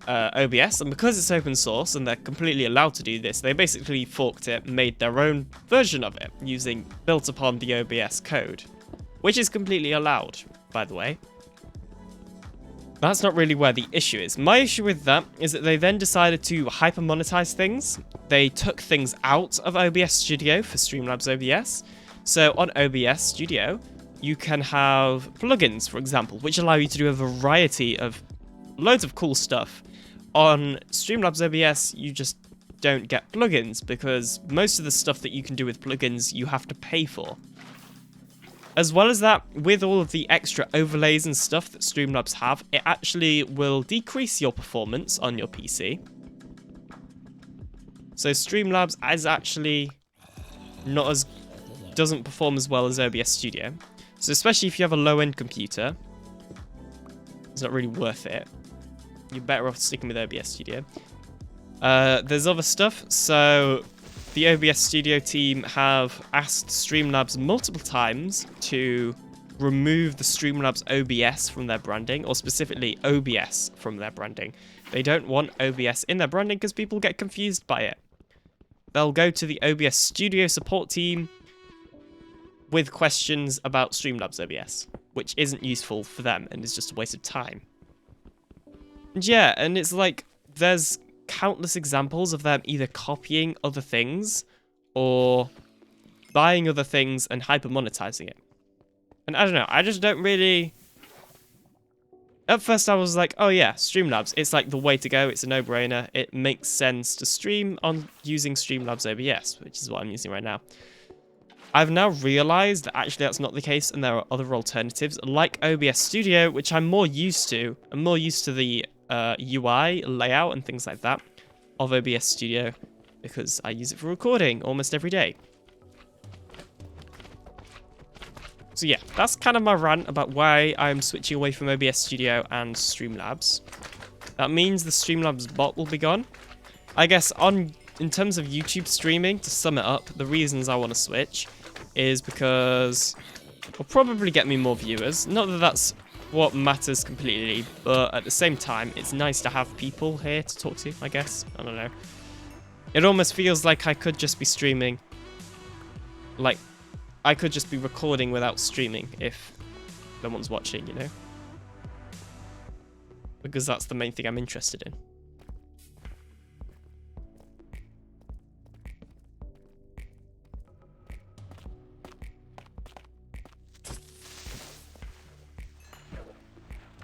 OBS, and because it's open source and they're completely allowed to do this, they basically forked it, made their own version of it, built upon the OBS code, which is completely allowed, by the way. That's not really where the issue is. My issue with that is that they then decided to hyper monetize things. They took things out of OBS Studio for Streamlabs OBS. So on OBS Studio, you can have plugins, for example, which allow you to do a variety of loads of cool stuff. On Streamlabs OBS, you just don't get plugins because most of the stuff that you can do with plugins, you have to pay for. As well as that, with all of the extra overlays and stuff that Streamlabs have, it actually will decrease your performance on your PC. So Streamlabs is actually doesn't perform as well as OBS Studio. So especially if you have a low-end computer, it's not really worth it. You're better off sticking with OBS Studio. There's other stuff. So the OBS Studio team have asked Streamlabs multiple times to remove the Streamlabs OBS from their branding, or specifically OBS from their branding. They don't want OBS in their branding because people get confused by it. They'll go to the OBS Studio support team with questions about Streamlabs OBS, which isn't useful for them and is just a waste of time. And yeah, and it's like, there's countless examples of them either copying other things or buying other things and hyper monetizing it. And I don't know, I just don't really... At first I was like, oh yeah, Streamlabs, it's like the way to go, it's a no-brainer, it makes sense to stream on using Streamlabs OBS, which is what I'm using right now. I've now realized that actually that's not the case and there are other alternatives like OBS Studio, which I'm more used to. I'm more used to the UI, layout and things like that of OBS Studio because I use it for recording almost every day. So yeah, that's kind of my rant about why I'm switching away from OBS Studio and Streamlabs. That means the Streamlabs bot will be gone. I guess in terms of YouTube streaming, to sum it up, the reasons I want to switch is because it'll probably get me more viewers. Not that that's what matters completely, but at the same time, it's nice to have people here to talk to, I guess. I don't know. It almost feels like I could just be streaming. Like, I could just be recording without streaming if no one's watching, you know? Because that's the main thing I'm interested in.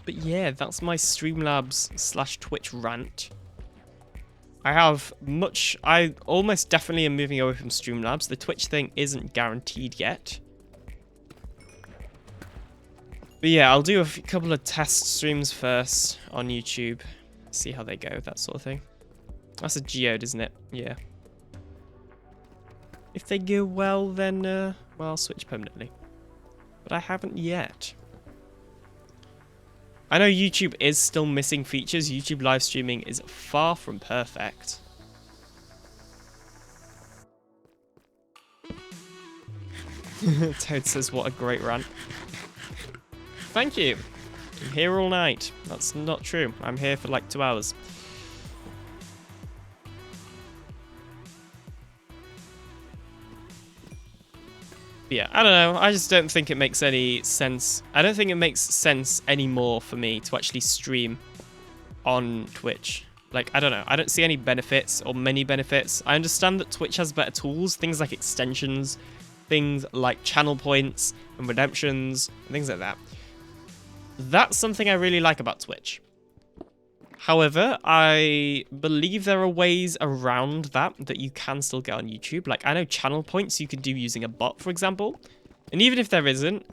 But yeah, that's my Streamlabs/Twitch rant. I almost definitely am moving away from Streamlabs. The Twitch thing isn't guaranteed yet. But yeah, I'll do a couple of test streams first on YouTube. See how they go, that sort of thing. That's a geode, isn't it? Yeah. If they go well, then, well, I'll switch permanently. But I haven't yet. I know YouTube is still missing features. YouTube live streaming is far from perfect. Toad says, what a great rant. Thank you. I'm here all night. That's not true. I'm here for like 2 hours. Yeah, I don't know. I just don't think it makes any sense. I don't think it makes sense anymore for me to actually stream on Twitch. Like, I don't know. I don't see any benefits or many benefits. I understand that Twitch has better tools, things like extensions, things like channel points and redemptions, and things like that. That's something I really like about Twitch. However, I believe there are ways around that you can still get on YouTube. Like, I know channel points you can do using a bot, for example. And even if there isn't,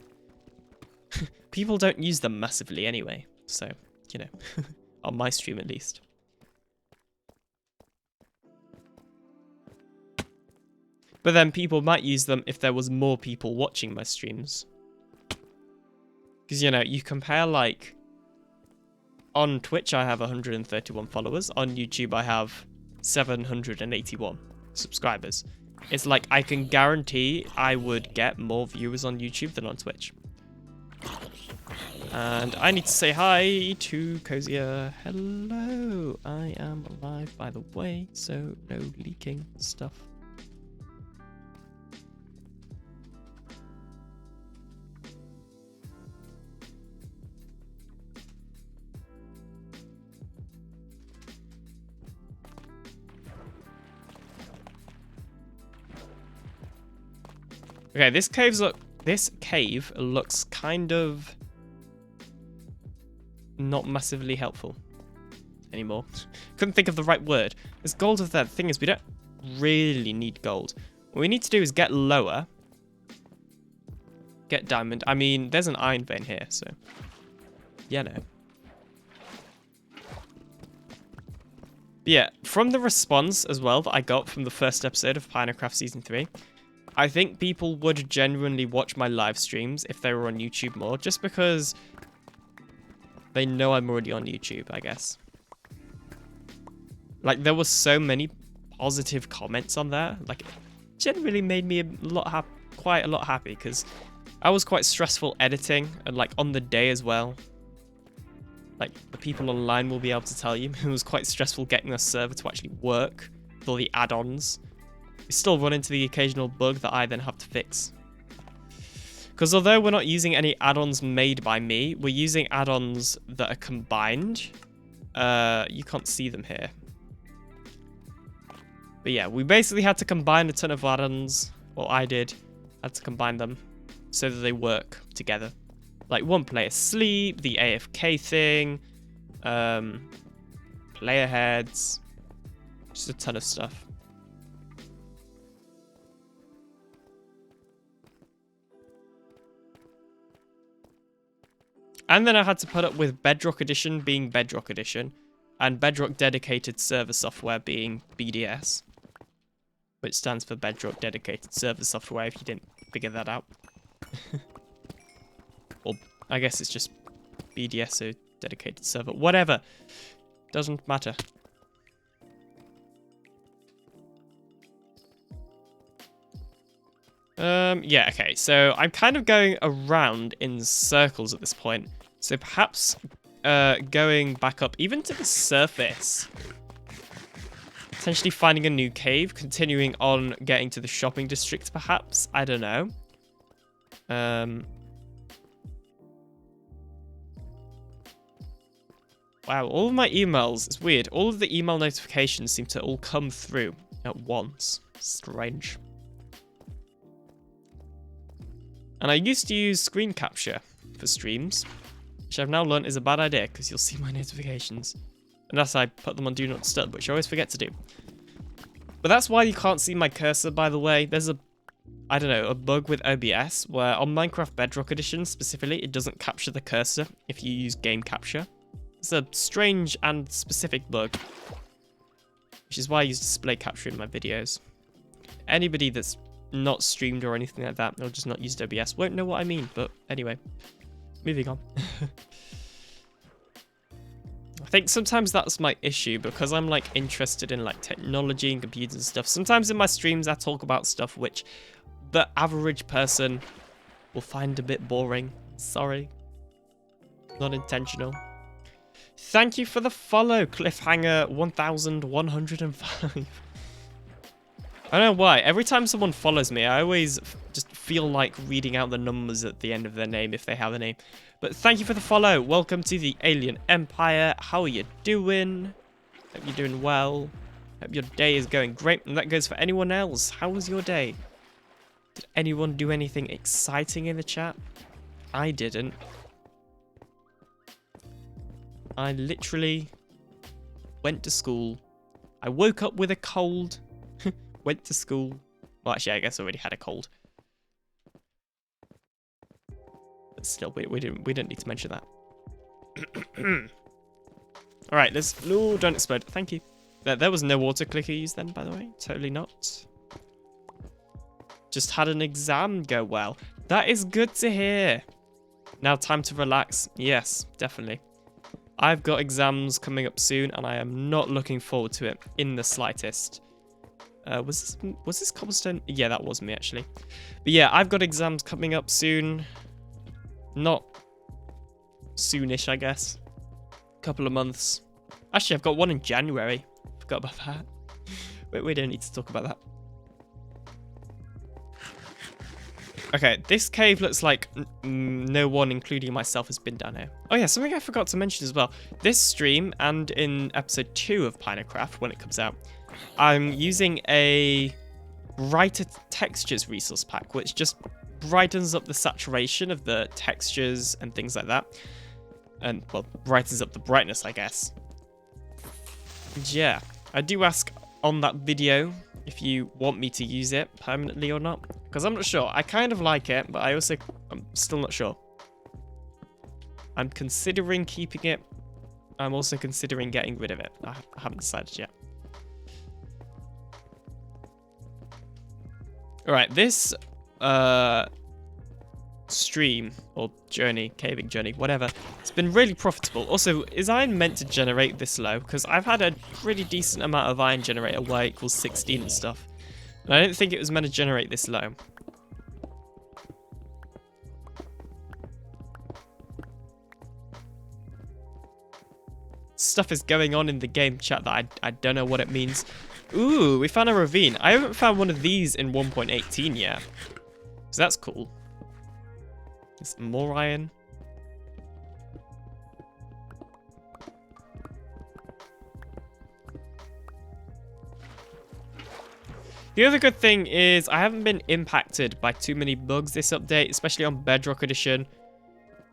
people don't use them massively anyway. So, you know, on my stream at least. But then people might use them if there was more people watching my streams. Because, you know, you compare, like... On Twitch, I have 131 followers. On YouTube, I have 781 subscribers. It's like, I can guarantee I would get more viewers on YouTube than on Twitch. And I need to say hi to Cozier. Hello. I am alive, by the way, so no leaking stuff. Okay, this cave looks kind of not massively helpful anymore. Couldn't think of the right word. There's gold of that. The thing is, we don't really need gold. What we need to do is get lower. Get diamond. I mean, there's an iron vein here, so yeah, no. Yeah, from the response as well that I got from the first episode of Pinacraft Season 3, I think people would genuinely watch my live streams if they were on YouTube more, just because they know I'm already on YouTube, I guess. Like, there were so many positive comments on there. Like, it generally made me quite a lot happy, because I was quite stressful editing, and like on the day as well. Like, the people online will be able to tell you, it was quite stressful getting the server to actually work with all the add-ons. We still run into the occasional bug that I then have to fix. Because although we're not using any add-ons made by me, we're using add-ons that are combined. You can't see them here. But yeah, we basically had to combine a ton of add-ons. Well, I did. Had to combine them so that they work together. Like one player sleep, the AFK thing, player heads, just a ton of stuff. And then I had to put up with Bedrock Edition being Bedrock Edition, and Bedrock Dedicated Server Software being BDS, which stands for Bedrock Dedicated Server Software, if you didn't figure that out. Or I guess it's just BDS, so Dedicated Server. Whatever. Doesn't matter. Yeah, okay, so I'm kind of going around in circles at this point. So perhaps going back up even to the surface. Potentially finding a new cave, continuing on getting to the shopping district perhaps. I don't know. Wow, all of my emails, it's weird. All of the email notifications seem to all come through at once. Strange. And I used to use screen capture for streams, which I've now learned is a bad idea because you'll see my notifications. Unless I put them on Do Not Disturb, which I always forget to do. But that's why you can't see my cursor, by the way. There's I don't know, a bug with OBS where on Minecraft Bedrock Edition specifically, it doesn't capture the cursor if you use game capture. It's a strange and specific bug, which is why I use display capture in my videos. Anybody that's not streamed or anything like that, or just not used OBS, won't know what I mean, but anyway, moving on. I think sometimes that's my issue, because I'm like interested in like technology and computers and stuff. Sometimes in my streams I talk about stuff which the average person will find a bit boring. Sorry. Not intentional. Thank you for the follow, Cliffhanger 1105. I don't know why. Every time someone follows me, I always just feel like reading out the numbers at the end of their name if they have a name. But thank you for the follow. Welcome to the Alien Empire. How are you doing? Hope you're doing well. Hope your day is going great. And that goes for anyone else. How was your day? Did anyone do anything exciting in the chat? I didn't. I literally went to school. I woke up with a cold. Went to school. Well, actually, I guess I already had a cold. But still, we didn't need to mention that. All right, let's. No, don't explode. Thank you. There was no water clicker used then, by the way. Totally not. Just had an exam go well. That is good to hear. Now time to relax. Yes, definitely. I've got exams coming up soon, and I am not looking forward to it in the slightest. Was this cobblestone? Yeah, that was me actually. But yeah, I've got exams coming up soon. Not soonish, I guess. Couple of months. Actually, I've got one in January. Forgot about that. But we don't need to talk about that. Okay, this cave looks like no one, including myself, has been down here. Oh yeah, something I forgot to mention as well. This stream, and in episode 2 of Pinacraft, when it comes out, I'm using a brighter textures resource pack, which just brightens up the saturation of the textures and things like that. And, well, brightens up the brightness, I guess. And yeah, I do ask on that video if you want me to use it permanently or not, because I'm not sure. I kind of like it, but I'm still not sure. I'm considering keeping it. I'm also considering getting rid of it. I haven't decided yet. Alright, this stream or journey, caving journey, whatever, it's been really profitable. Also, is iron meant to generate this low? Because I've had a pretty decent amount of iron generator y equals 16 and stuff. And I didn't think it was meant to generate this low. Stuff is going on in the game chat that I don't know what it means. Ooh, we found a ravine. I haven't found one of these in 1.18 yet. So that's cool. There's more iron. The other good thing is I haven't been impacted by too many bugs this update, especially on Bedrock Edition.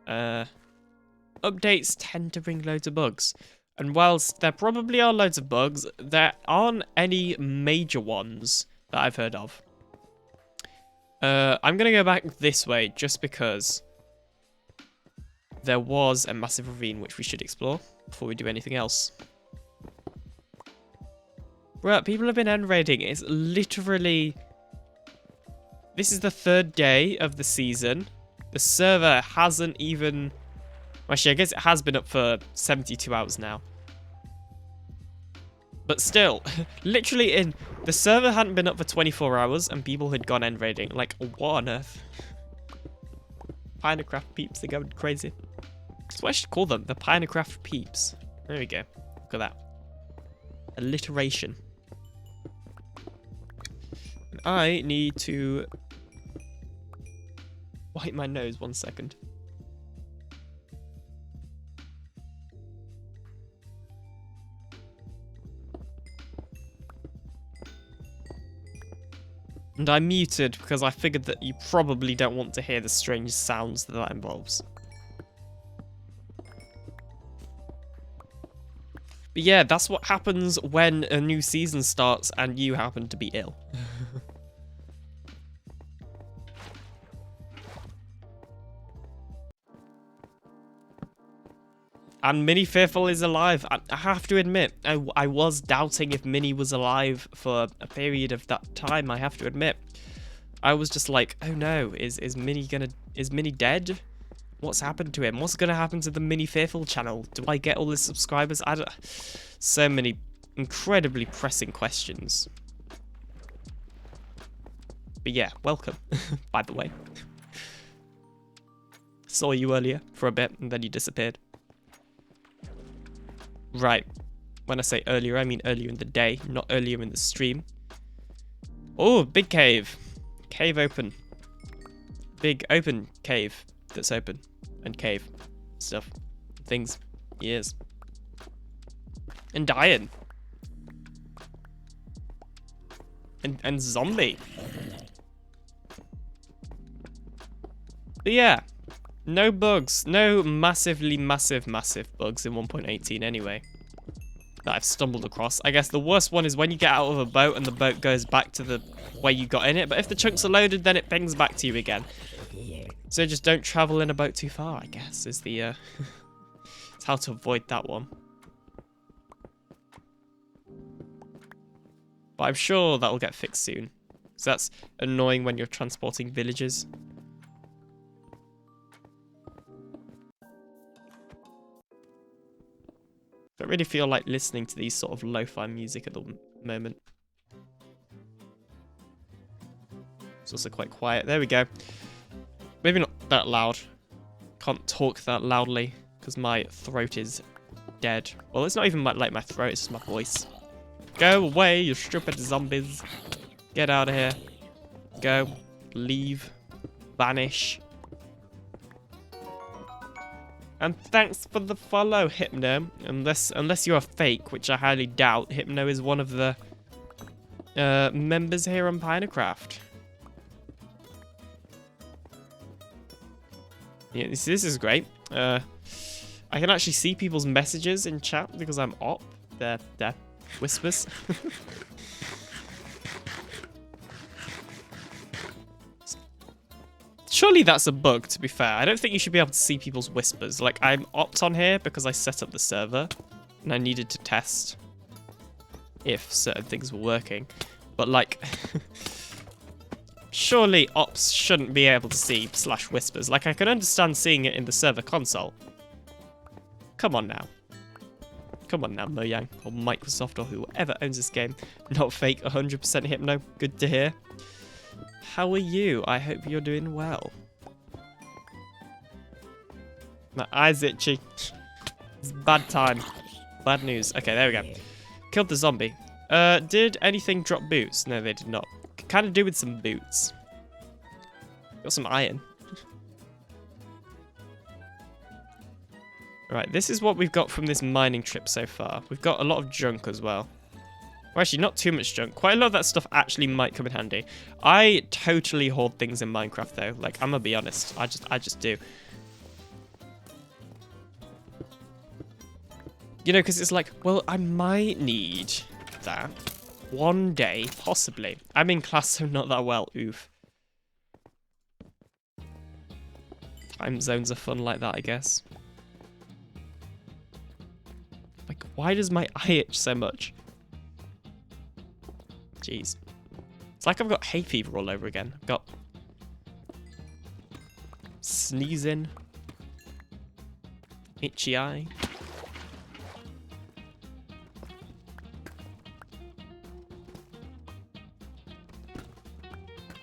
Updates tend to bring loads of bugs. And whilst there probably are loads of bugs, there aren't any major ones that I've heard of. I'm going to go back this way just because there was a massive ravine which we should explore before we do anything else. Right, people have been end raiding. It's literally... This is the 3rd day of the season. The server hasn't even... Actually, I guess it has been up for 72 hours now. But still, literally the server hadn't been up for 24 hours and people had gone end raiding. Like, what on earth? Pinacraft peeps, they're going crazy. That's what I should call them, the Pinacraft peeps. There we go. Look at that. Alliteration. And I need to wipe my nose 1 second. And I muted because I figured that you probably don't want to hear the strange sounds that involves. But yeah, that's what happens when a new season starts and you happen to be ill. And Minnie Fearful is alive. I have to admit, I was doubting if Minnie was alive for a period of that time, I have to admit. I was just like, oh no, is Minnie dead? What's happened to him? What's gonna happen to the Minnie Fearful channel? Do I get all his subscribers? So many incredibly pressing questions. But yeah, welcome, by the way. Saw you earlier for a bit and then you disappeared. Right. When I say earlier, I mean earlier in the day, not earlier in the stream. Oh, big cave. Cave open. Big open cave that's open. And cave. Stuff. Things. Years. And iron. And zombie. But yeah. No bugs. No massive bugs in 1.18 anyway. That I've stumbled across. I guess the worst one is when you get out of a boat and the boat goes back to the way you got in it. But if the chunks are loaded, then it pings back to you again. So just don't travel in a boat too far, I guess, is the... it's how to avoid that one. But I'm sure that'll get fixed soon. So that's annoying when you're transporting villages. Don't really feel like listening to these sort of lo-fi music at the moment. It's also quite quiet. There we go. Maybe not that loud. Can't talk that loudly because my throat is dead. Well, it's not even like my throat, it's just my voice. Go away, you stupid zombies. Get out of here. Go. Leave. Vanish. And thanks for the follow, Hypno. Unless you're a fake, which I highly doubt. Hypno is one of the members here on Pinacraft. Yeah, this is great. I can actually see people's messages in chat because I'm op. They're whispers. Surely that's a bug, to be fair. I don't think you should be able to see people's whispers. Like, I'm opt on here because I set up the server and I needed to test if certain things were working. But, like, surely ops shouldn't be able to see /whispers. Like, I can understand seeing it in the server console. Come on now. Come on now, Mojang, or Microsoft, or whoever owns this game. Not fake, 100% Hypno. Good to hear. How are you? I hope you're doing well. My eye's itchy. It's bad time. Bad news. Okay, there we go. Killed the zombie. Did anything drop boots? No, they did not. Could kind of do with some boots. Got some iron. Right, this is what we've got from this mining trip so far. We've got a lot of junk as well. Well, actually, not too much junk. Quite a lot of that stuff actually might come in handy. I totally hoard things in Minecraft, though. Like, I'm gonna be honest. I just do. You know, because it's like, well, I might need that one day, possibly. I'm in class, so not that well. Oof. Time zones are fun like that, I guess. Like, why does my eye itch so much? Jeez. It's like I've got hay fever all over again. I've got sneezing, itchy eye.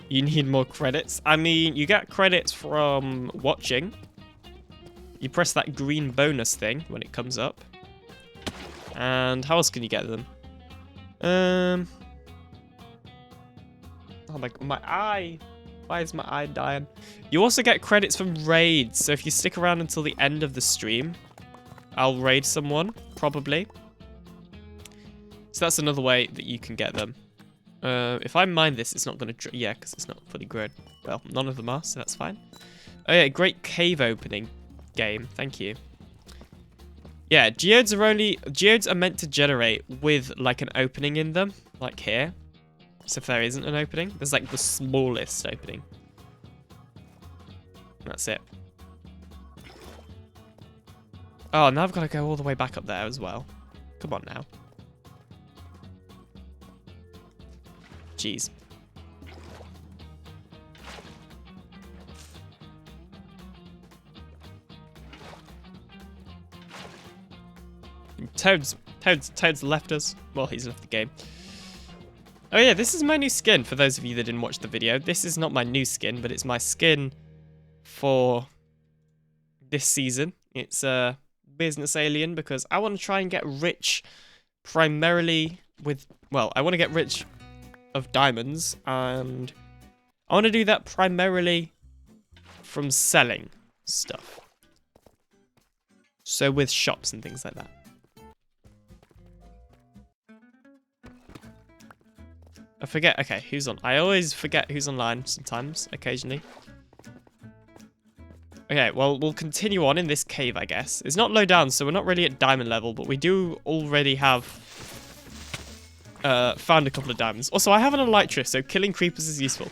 You need more credits. I mean, you get credits from watching. You press that green bonus thing when it comes up. And how else can you get them? Oh my eye. Why is my eye dying? You also get credits from raids. So if you stick around until the end of the stream, I'll raid someone, probably. So that's another way that you can get them. If I mine this, it's not going to... Yeah, because it's not fully grown. Well, none of them are, so that's fine. Oh yeah, great cave opening game. Thank you. Yeah, geodes are meant to generate with, like, an opening in them. Like here. So if there isn't an opening, there's, like, the smallest opening. That's it. Oh, now I've got to go all the way back up there as well. Come on now. Jeez. Toad's left us. Well, he's left the game. Oh yeah, this is my new skin, for those of you that didn't watch the video. This is not my new skin, but it's my skin for this season. It's a business alien, because I want to try and get rich primarily with... Well, I want to get rich of diamonds, and I want to do that primarily from selling stuff. So with shops and things like that. I forget, okay, who's on? I always forget who's online sometimes, occasionally. Okay, well, we'll continue on in this cave, I guess. It's not low down, so we're not really at diamond level, but we do already have found a couple of diamonds. Also, I have an elytra, so killing creepers is useful.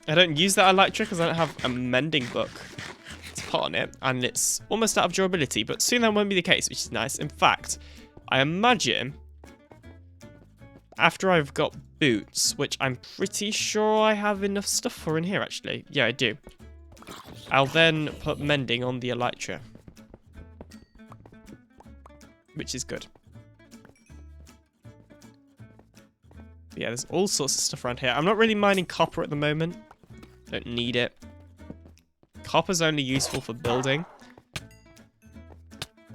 I don't use that elytra because I don't have a mending book to put on it, and it's almost out of durability, but soon that won't be the case, which is nice. In fact, I imagine after I've got boots, which I'm pretty sure I have enough stuff for in here, actually. Yeah, I do. I'll then put mending on the elytra, which is good. But yeah, there's all sorts of stuff around here. I'm not really mining copper at the moment. Don't need it. Copper's only useful for building.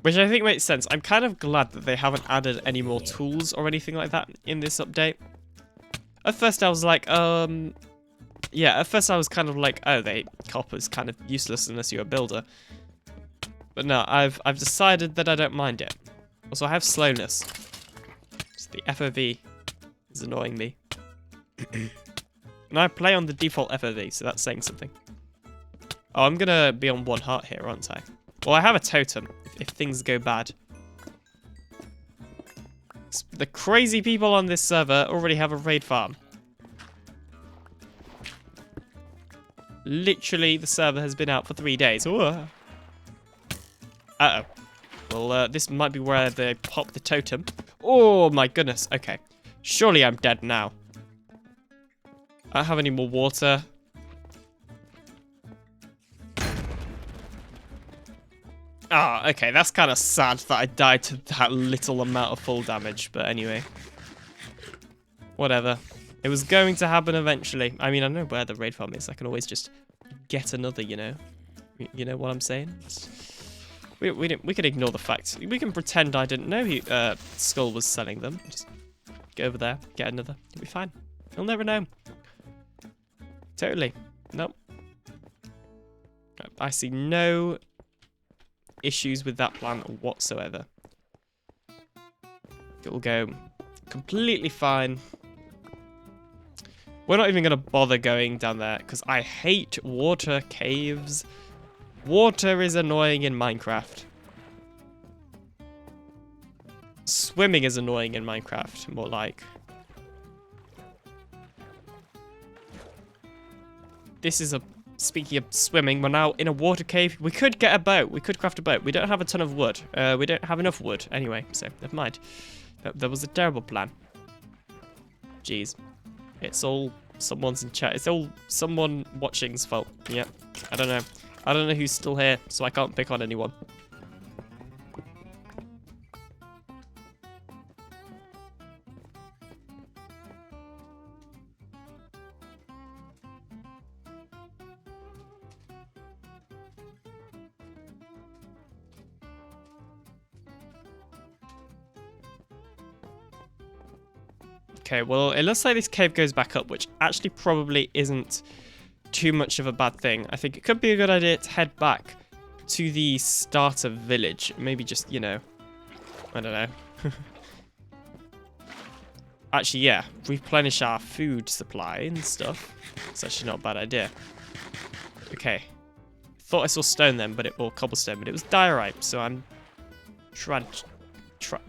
Which I think makes sense. I'm kind of glad that they haven't added any more tools or anything like that in this update. At first I was like, yeah, at first I was kind of like, oh, copper's kind of useless unless you're a builder. But no, I've decided that I don't mind it. Also, I have slowness. Just the FOV is annoying me. And I play on the default FOV, so that's saying something. Oh, I'm gonna be on 1 heart here, aren't I? Well, I have a totem if things go bad. The crazy people on this server already have a raid farm. Literally, the server has been out for 3 days. Uh-oh. Well, this might be where they pop the totem. Oh, my goodness. Okay. Surely I'm dead now. I don't have any more water. Ah, okay. That's kind of sad that I died to that little amount of full damage. But anyway. Whatever. It was going to happen eventually. I mean, I know where the raid farm is. I can always just get another, you know. You know what I'm saying? We can ignore the fact. We can pretend I didn't know Skull was selling them. Just go over there, get another. It'll be fine. You'll never know. Totally. Nope. I see no issues with that plan whatsoever. It will go completely fine. We're not even going to bother going down there because I hate water caves. Water is annoying in Minecraft. Swimming is annoying in Minecraft, more like. This is speaking of swimming, we're now in a water cave. We could get a boat. We could craft a boat. We don't have a ton of wood. We don't have enough wood anyway, so never mind. That was a terrible plan. Jeez. It's all someone's in chat. It's all someone watching's fault. Yep. I don't know. I don't know who's still here, so I can't pick on anyone. Okay, well, it looks like this cave goes back up, which actually probably isn't too much of a bad thing. I think it could be a good idea to head back to the starter village. Maybe just, you know, I don't know. Actually, yeah, replenish our food supply and stuff. It's actually not a bad idea. Okay. Thought I saw stone then, or cobblestone, but it was diorite, so I'm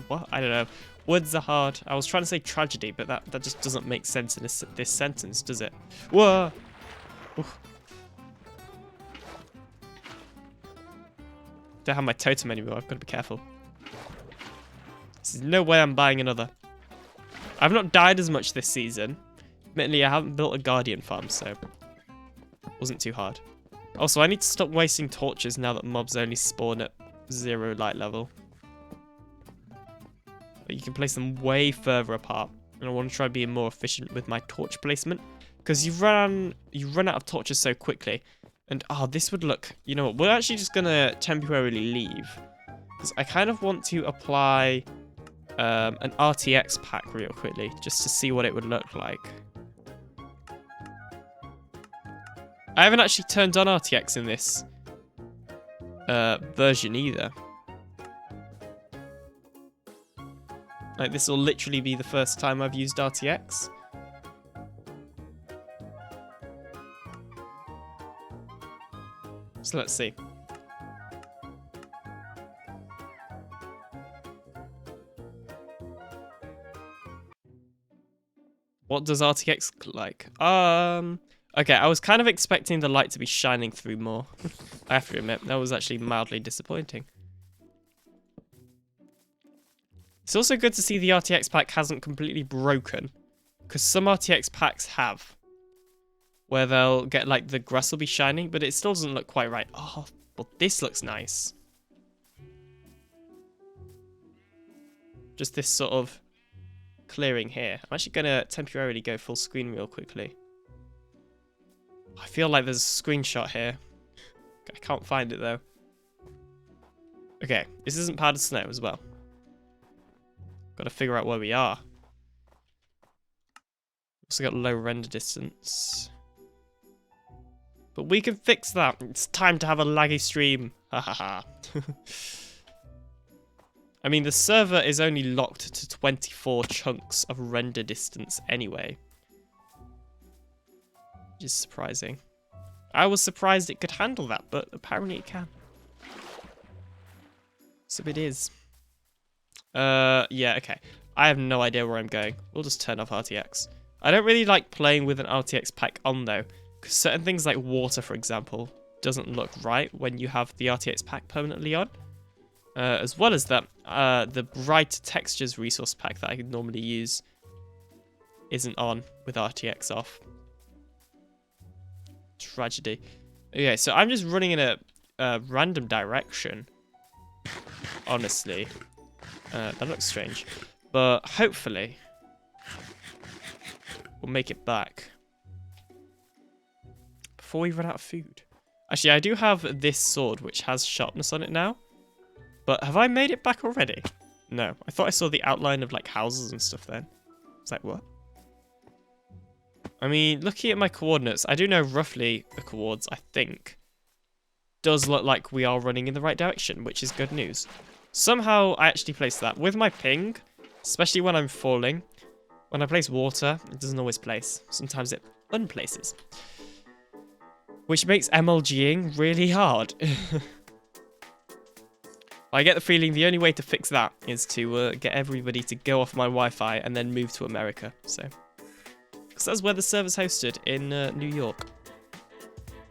what? I don't know. Words are hard. I was trying to say tragedy, but that just doesn't make sense in this sentence, does it? Whoa! Oof. Don't have my totem anymore. I've got to be careful. There's no way I'm buying another. I've not died as much this season. Admittedly, I haven't built a guardian farm, so it wasn't too hard. Also, I need to stop wasting torches now that mobs only spawn at 0 light level. But you can place them way further apart, and I want to try being more efficient with my torch placement because you run out of torches so quickly. And this would look. You know what? We're actually just gonna temporarily leave because I kind of want to apply an RTX pack real quickly just to see what it would look like. I haven't actually turned on RTX in this version either. Like, this will literally be the first time I've used RTX. So let's see. What does RTX look like? Okay, I was kind of expecting the light to be shining through more. I have to admit, that was actually mildly disappointing. It's also good to see the RTX pack hasn't completely broken, because some RTX packs have, where they'll get, like, the grass will be shining, but it still doesn't look quite right. Oh, but this looks nice. Just this sort of clearing here. I'm actually going to temporarily go full screen real quickly. I feel like there's a screenshot here. I can't find it, though. Okay, this isn't powdered snow as well. Got to figure out where we are. Also got low render distance. But we can fix that. It's time to have a laggy stream. Ha ha ha. I mean, the server is only locked to 24 chunks of render distance anyway. Which is surprising. I was surprised it could handle that, but apparently it can. So it is. Yeah, okay. I have no idea where I'm going. We'll just turn off RTX. I don't really like playing with an RTX pack on, though. Because certain things like water, for example, doesn't look right when you have the RTX pack permanently on. As well as that, the bright textures resource pack that I could normally use isn't on with RTX off. Tragedy. Okay, so I'm just running in a random direction. Honestly. That looks strange. But hopefully we'll make it back before we run out of food. Actually, I do have this sword, which has sharpness on it now. But have I made it back already? No. I thought I saw the outline of, like, houses and stuff then. It's like, what? I mean, looking at my coordinates, I do know roughly the coords, I think. Does look like we are running in the right direction, which is good news. Somehow, I actually placed that. With my ping, especially when I'm falling, when I place water, it doesn't always place. Sometimes it unplaces. Which makes MLGing really hard. I get the feeling the only way to fix that is to get everybody to go off my Wi-Fi and then move to America. So, because that's where the server's hosted, in New York.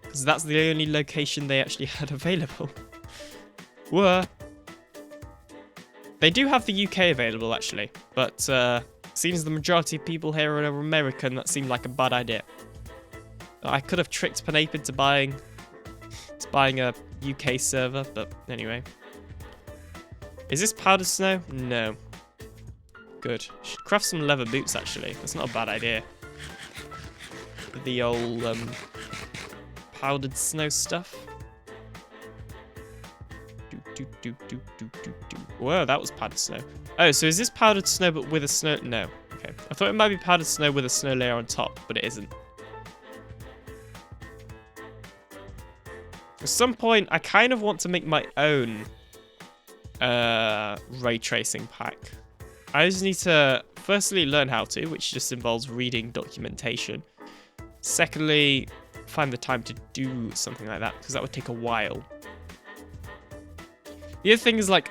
Because that's the only location they actually had available. Whoa. They do have the UK available, actually. But seems the majority of people here are American. That seemed like a bad idea. I could have tricked Penape into buying a UK server, but anyway. Is this powdered snow? No. Good. Should craft some leather boots, actually. That's not a bad idea. The old powdered snow stuff. Whoa, that was powdered snow. Oh, so is this powdered snow but with a snow? No. Okay. I thought it might be powdered snow with a snow layer on top, but it isn't. At some point, I kind of want to make my own ray tracing pack. I just need to firstly learn how to, which just involves reading documentation. Secondly, find the time to do something like that, because that would take a while. The other thing is, like,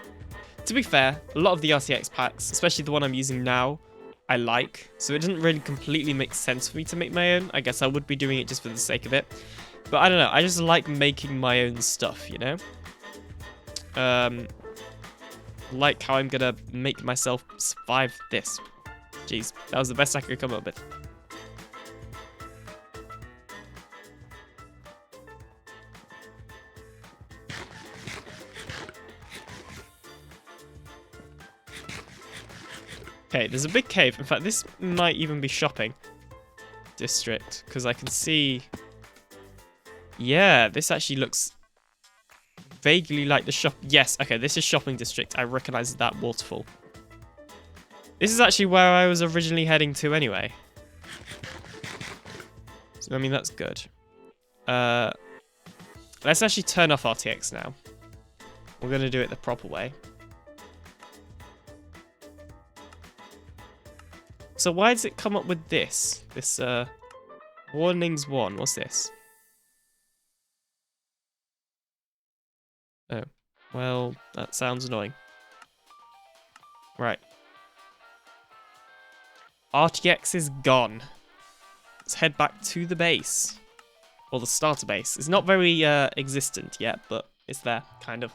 to be fair, a lot of the RTX packs, especially the one I'm using now, I like. So it doesn't really completely make sense for me to make my own. I guess I would be doing it just for the sake of it. But I don't know, I just like making my own stuff, you know? Like how I'm gonna make myself survive this. Jeez, that was the best I could come up with. Okay, there's a big cave. In fact, this might even be shopping district, because I can see... Yeah, this actually looks vaguely like the shop. Yes, okay, this is shopping district. I recognize that waterfall. This is actually where I was originally heading to anyway. So, I mean, that's good. Let's actually turn off RTX now. We're going to do it the proper way. So why does it come up with this? This, warnings 1. What's this? Oh, well, that sounds annoying. Right. RTX is gone. Let's head back to the base. Or the starter base. It's not very existent yet, but it's there, kind of.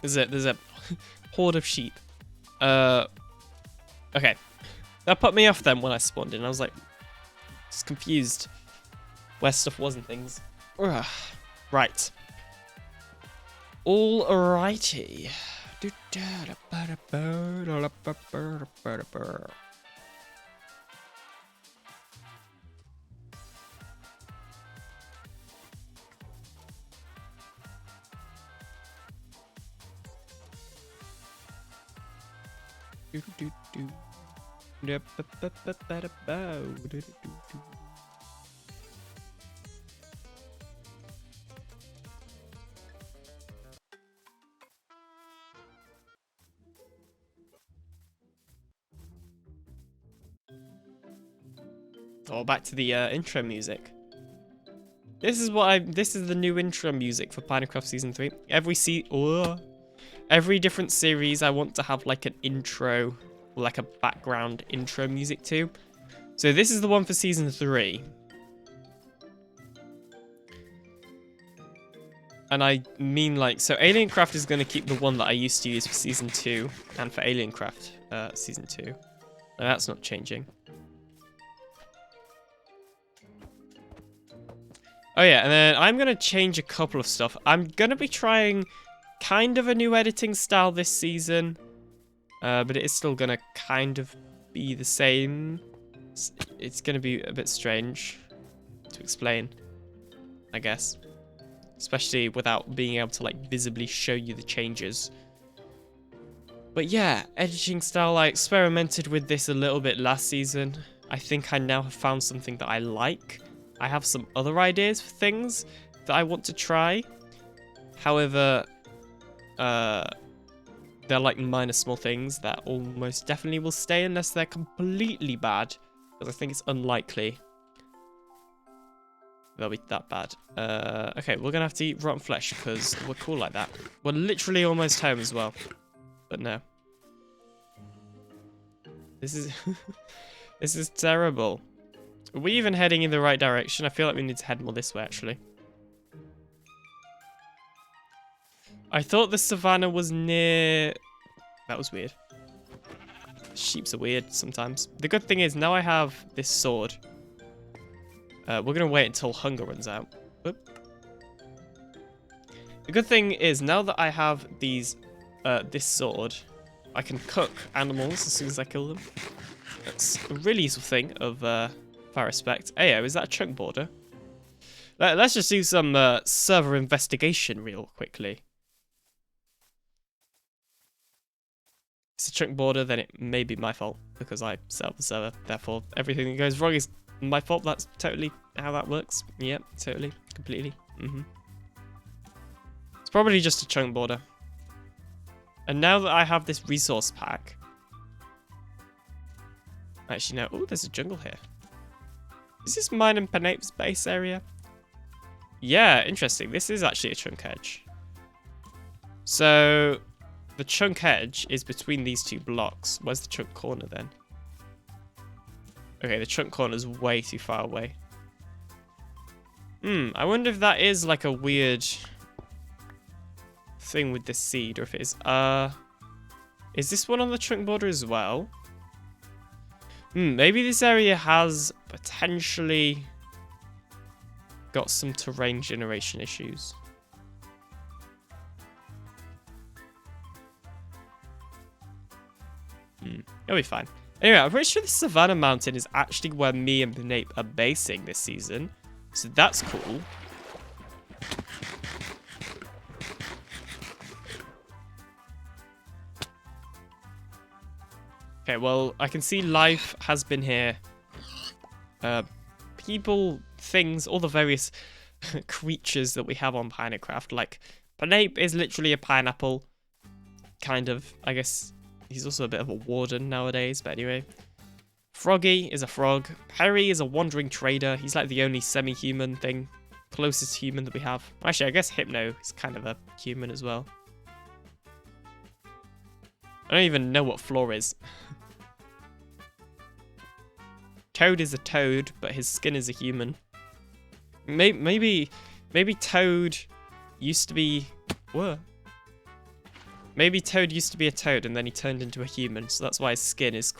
There's a horde of sheep. Okay. That put me off then when I spawned in. I was like, just confused where stuff was and things. Ugh. Right. Alrighty. Oh, back to the intro music. This is the new intro music for Pinecraft Season 3. Every different series I want to have like an intro, like a background intro music to. So this is the one for Season 3. And I mean like, so Aliencraft is going to keep the one that I used to use for Season 2 and for Aliencraft Season 2. And that's not changing. Oh yeah, and then I'm going to change a couple of stuff. I'm going to be trying kind of a new editing style this season. But it is still going to kind of be the same. It's going to be a bit strange to explain, I guess. Especially without being able to like visibly show you the changes. But yeah, editing style, I experimented with this a little bit last season. I think I now have found something that I like. I have some other ideas for things that I want to try. However, they're like minor small things that almost definitely will stay unless they're completely bad. Because I think it's unlikely they'll be that bad. Okay, we're gonna have to eat rotten flesh because we're cool like that. We're literally almost home as well. But no. This is... this is terrible. Are we even heading in the right direction? I feel like we need to head more this way, actually. I thought the savannah was near... That was weird. Sheeps are weird sometimes. The good thing is, now I have this sword. We're going to wait until hunger runs out. Whoop. The good thing is, now that I have these, this sword, I can cook animals as soon as I kill them. That's a really useful thing of... if I respect. Ayo, is that a chunk border? Let's just do some server investigation real quickly. If it's a chunk border, then it may be my fault because I set up the server. Therefore, everything that goes wrong is my fault. That's totally how that works. Yep, totally, completely. It's probably just a chunk border. And now that I have this resource pack, actually no. Oh, there's a jungle here. Is this mine and Penape's base area? Yeah, interesting. This is actually a chunk edge. So, the chunk edge is between these two blocks. Where's the chunk corner then? Okay, the chunk corner is way too far away. I wonder if that is like a weird thing with this seed, or if it is this one on the chunk border as well? Maybe this area has potentially got some terrain generation issues. It'll be fine. Anyway, I'm pretty sure the Savannah Mountain is actually where me and Penape are basing this season. So that's cool. Okay, well, I can see life has been here. People, things, all the various creatures that we have on Pinecraft. Like, Penape is literally a pineapple. Kind of, I guess. He's also a bit of a warden nowadays, but anyway. Froggy is a frog. Perry is a wandering trader. He's like the only semi-human thing. Closest human that we have. Actually, I guess Hypno is kind of a human as well. I don't even know what Floor is. Toad is a toad, but his skin is a human. Maybe Toad used to be... Whoa. Maybe Toad used to be a toad and then he turned into a human, so that's why his skin is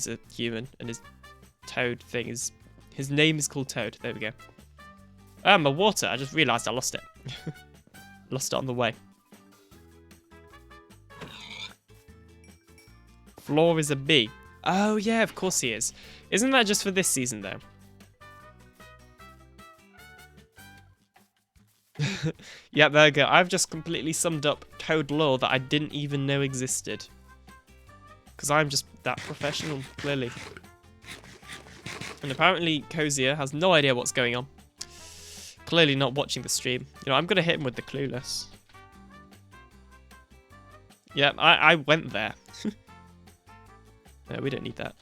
a human, and his toad thing is... His name is called Toad. There we go. My water. I just realised I lost it. Lost it on the way. Floor is a bee. Oh, yeah, of course he is. Isn't that just for this season, though? Yeah, there we go. I've just completely summed up Toad lore that I didn't even know existed. Because I'm just that professional, clearly. And apparently Cozier has no idea what's going on. Clearly not watching the stream. You know, I'm going to hit him with the clueless. Yeah, I went there. No, we don't need that.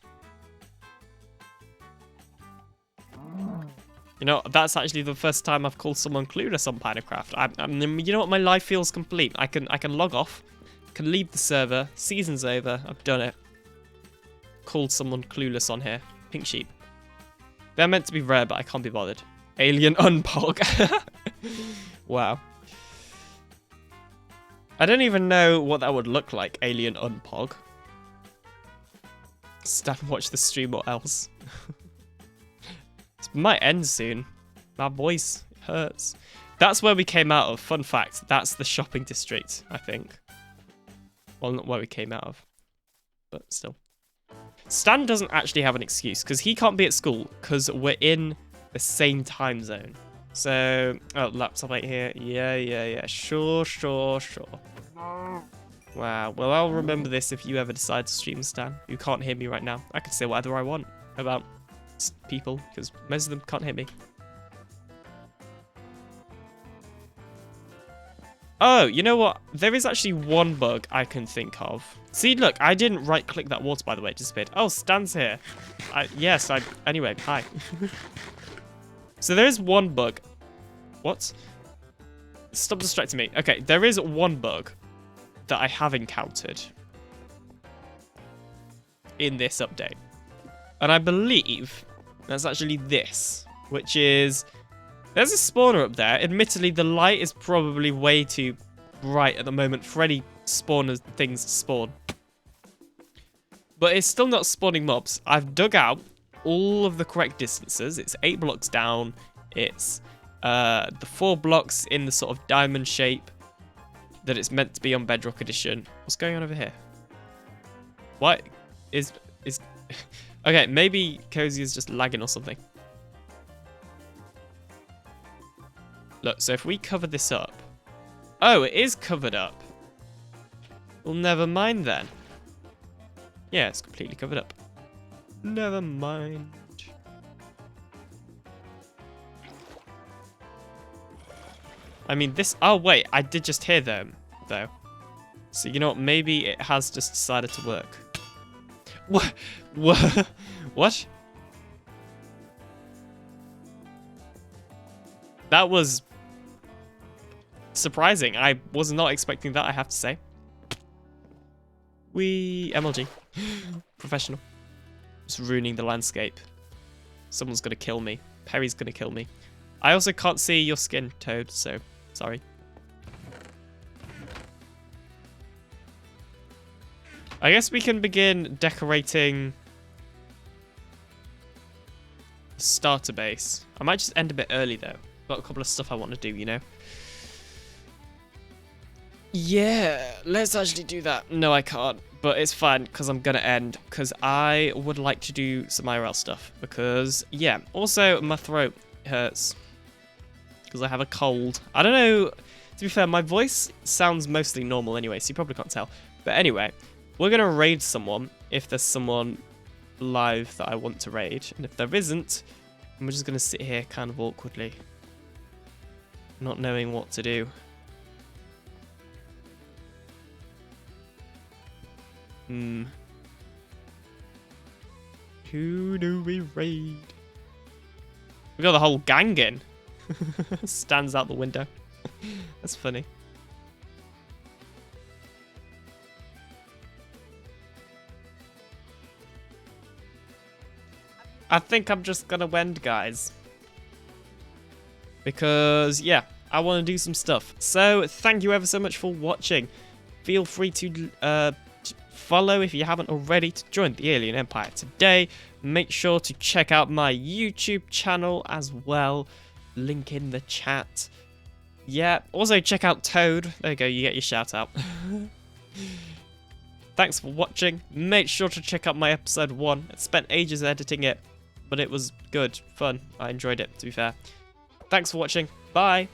You know, that's actually the first time I've called someone clueless on Pinacraft. You know what? My life feels complete. I can log off, can leave the server. Season's over. I've done it. Called someone clueless on here. Pink sheep. They're meant to be rare, but I can't be bothered. Alien unpog. Wow. I don't even know what that would look like. Alien unpog. Stand and watch the stream or else. It might end soon. My voice hurts. That's where we came out of. Fun fact. That's the shopping district, I think. Well, not where we came out of. But still. Stan doesn't actually have an excuse. Because he can't be at school. Because we're in the same time zone. So... Oh, laptop right here. Yeah. Sure. Wow. Well, I'll remember this if you ever decide to stream, Stan. You can't hear me right now. I can say whatever I want about... people, because most of them can't hit me. Oh, you know what? There is actually one bug I can think of. See, look, I didn't right-click that water, by the way. It disappeared. Oh, Stan's here. Anyway, hi. So there is one bug. What? Stop distracting me. Okay, there is one bug that I have encountered in this update. And I believe that's actually this, which is... There's a spawner up there. Admittedly, the light is probably way too bright at the moment for any spawners things to spawn. But it's still not spawning mobs. I've dug out all of the correct distances. It's 8 blocks down. It's the 4 blocks in the sort of diamond shape that it's meant to be on Bedrock Edition. What's going on over here? What is... Okay, maybe Cozy is just lagging or something. Look, so if we cover this up... Oh, it is covered up. Well, never mind then. Yeah, it's completely covered up. Never mind. I mean, this... Oh, wait, I did just hear them, though. So, you know what? Maybe it has just decided to work. What? What? That was surprising. I was not expecting that, I have to say. MLG. Professional. Just ruining the landscape. Someone's gonna kill me. Perry's gonna kill me. I also can't see your skin, Toad, so sorry. I guess we can begin decorating the starter base. I might just end a bit early, though. Got a couple of stuff I want to do, you know? Yeah, let's actually do that. No, I can't, but it's fine, because I'm going to end, because I would like to do some IRL stuff, because, yeah. Also, my throat hurts, because I have a cold. I don't know, to be fair, my voice sounds mostly normal anyway, so you probably can't tell. But anyway... We're going to raid someone if there's someone live that I want to raid. And if there isn't, I'm just going to sit here kind of awkwardly. Not knowing what to do. Who do we raid? We got the whole gang in. Stands out the window. That's funny. I think I'm just gonna end, guys. Because, yeah, I want to do some stuff. So, thank you ever so much for watching. Feel free to follow if you haven't already to join the Alien Empire today. Make sure to check out my YouTube channel as well. Link in the chat. Yeah, also check out Toad. There you go, you get your shout out. Thanks for watching. Make sure to check out my episode 1. I spent ages editing it. But it was good, fun. I enjoyed it, to be fair. Thanks for watching. Bye.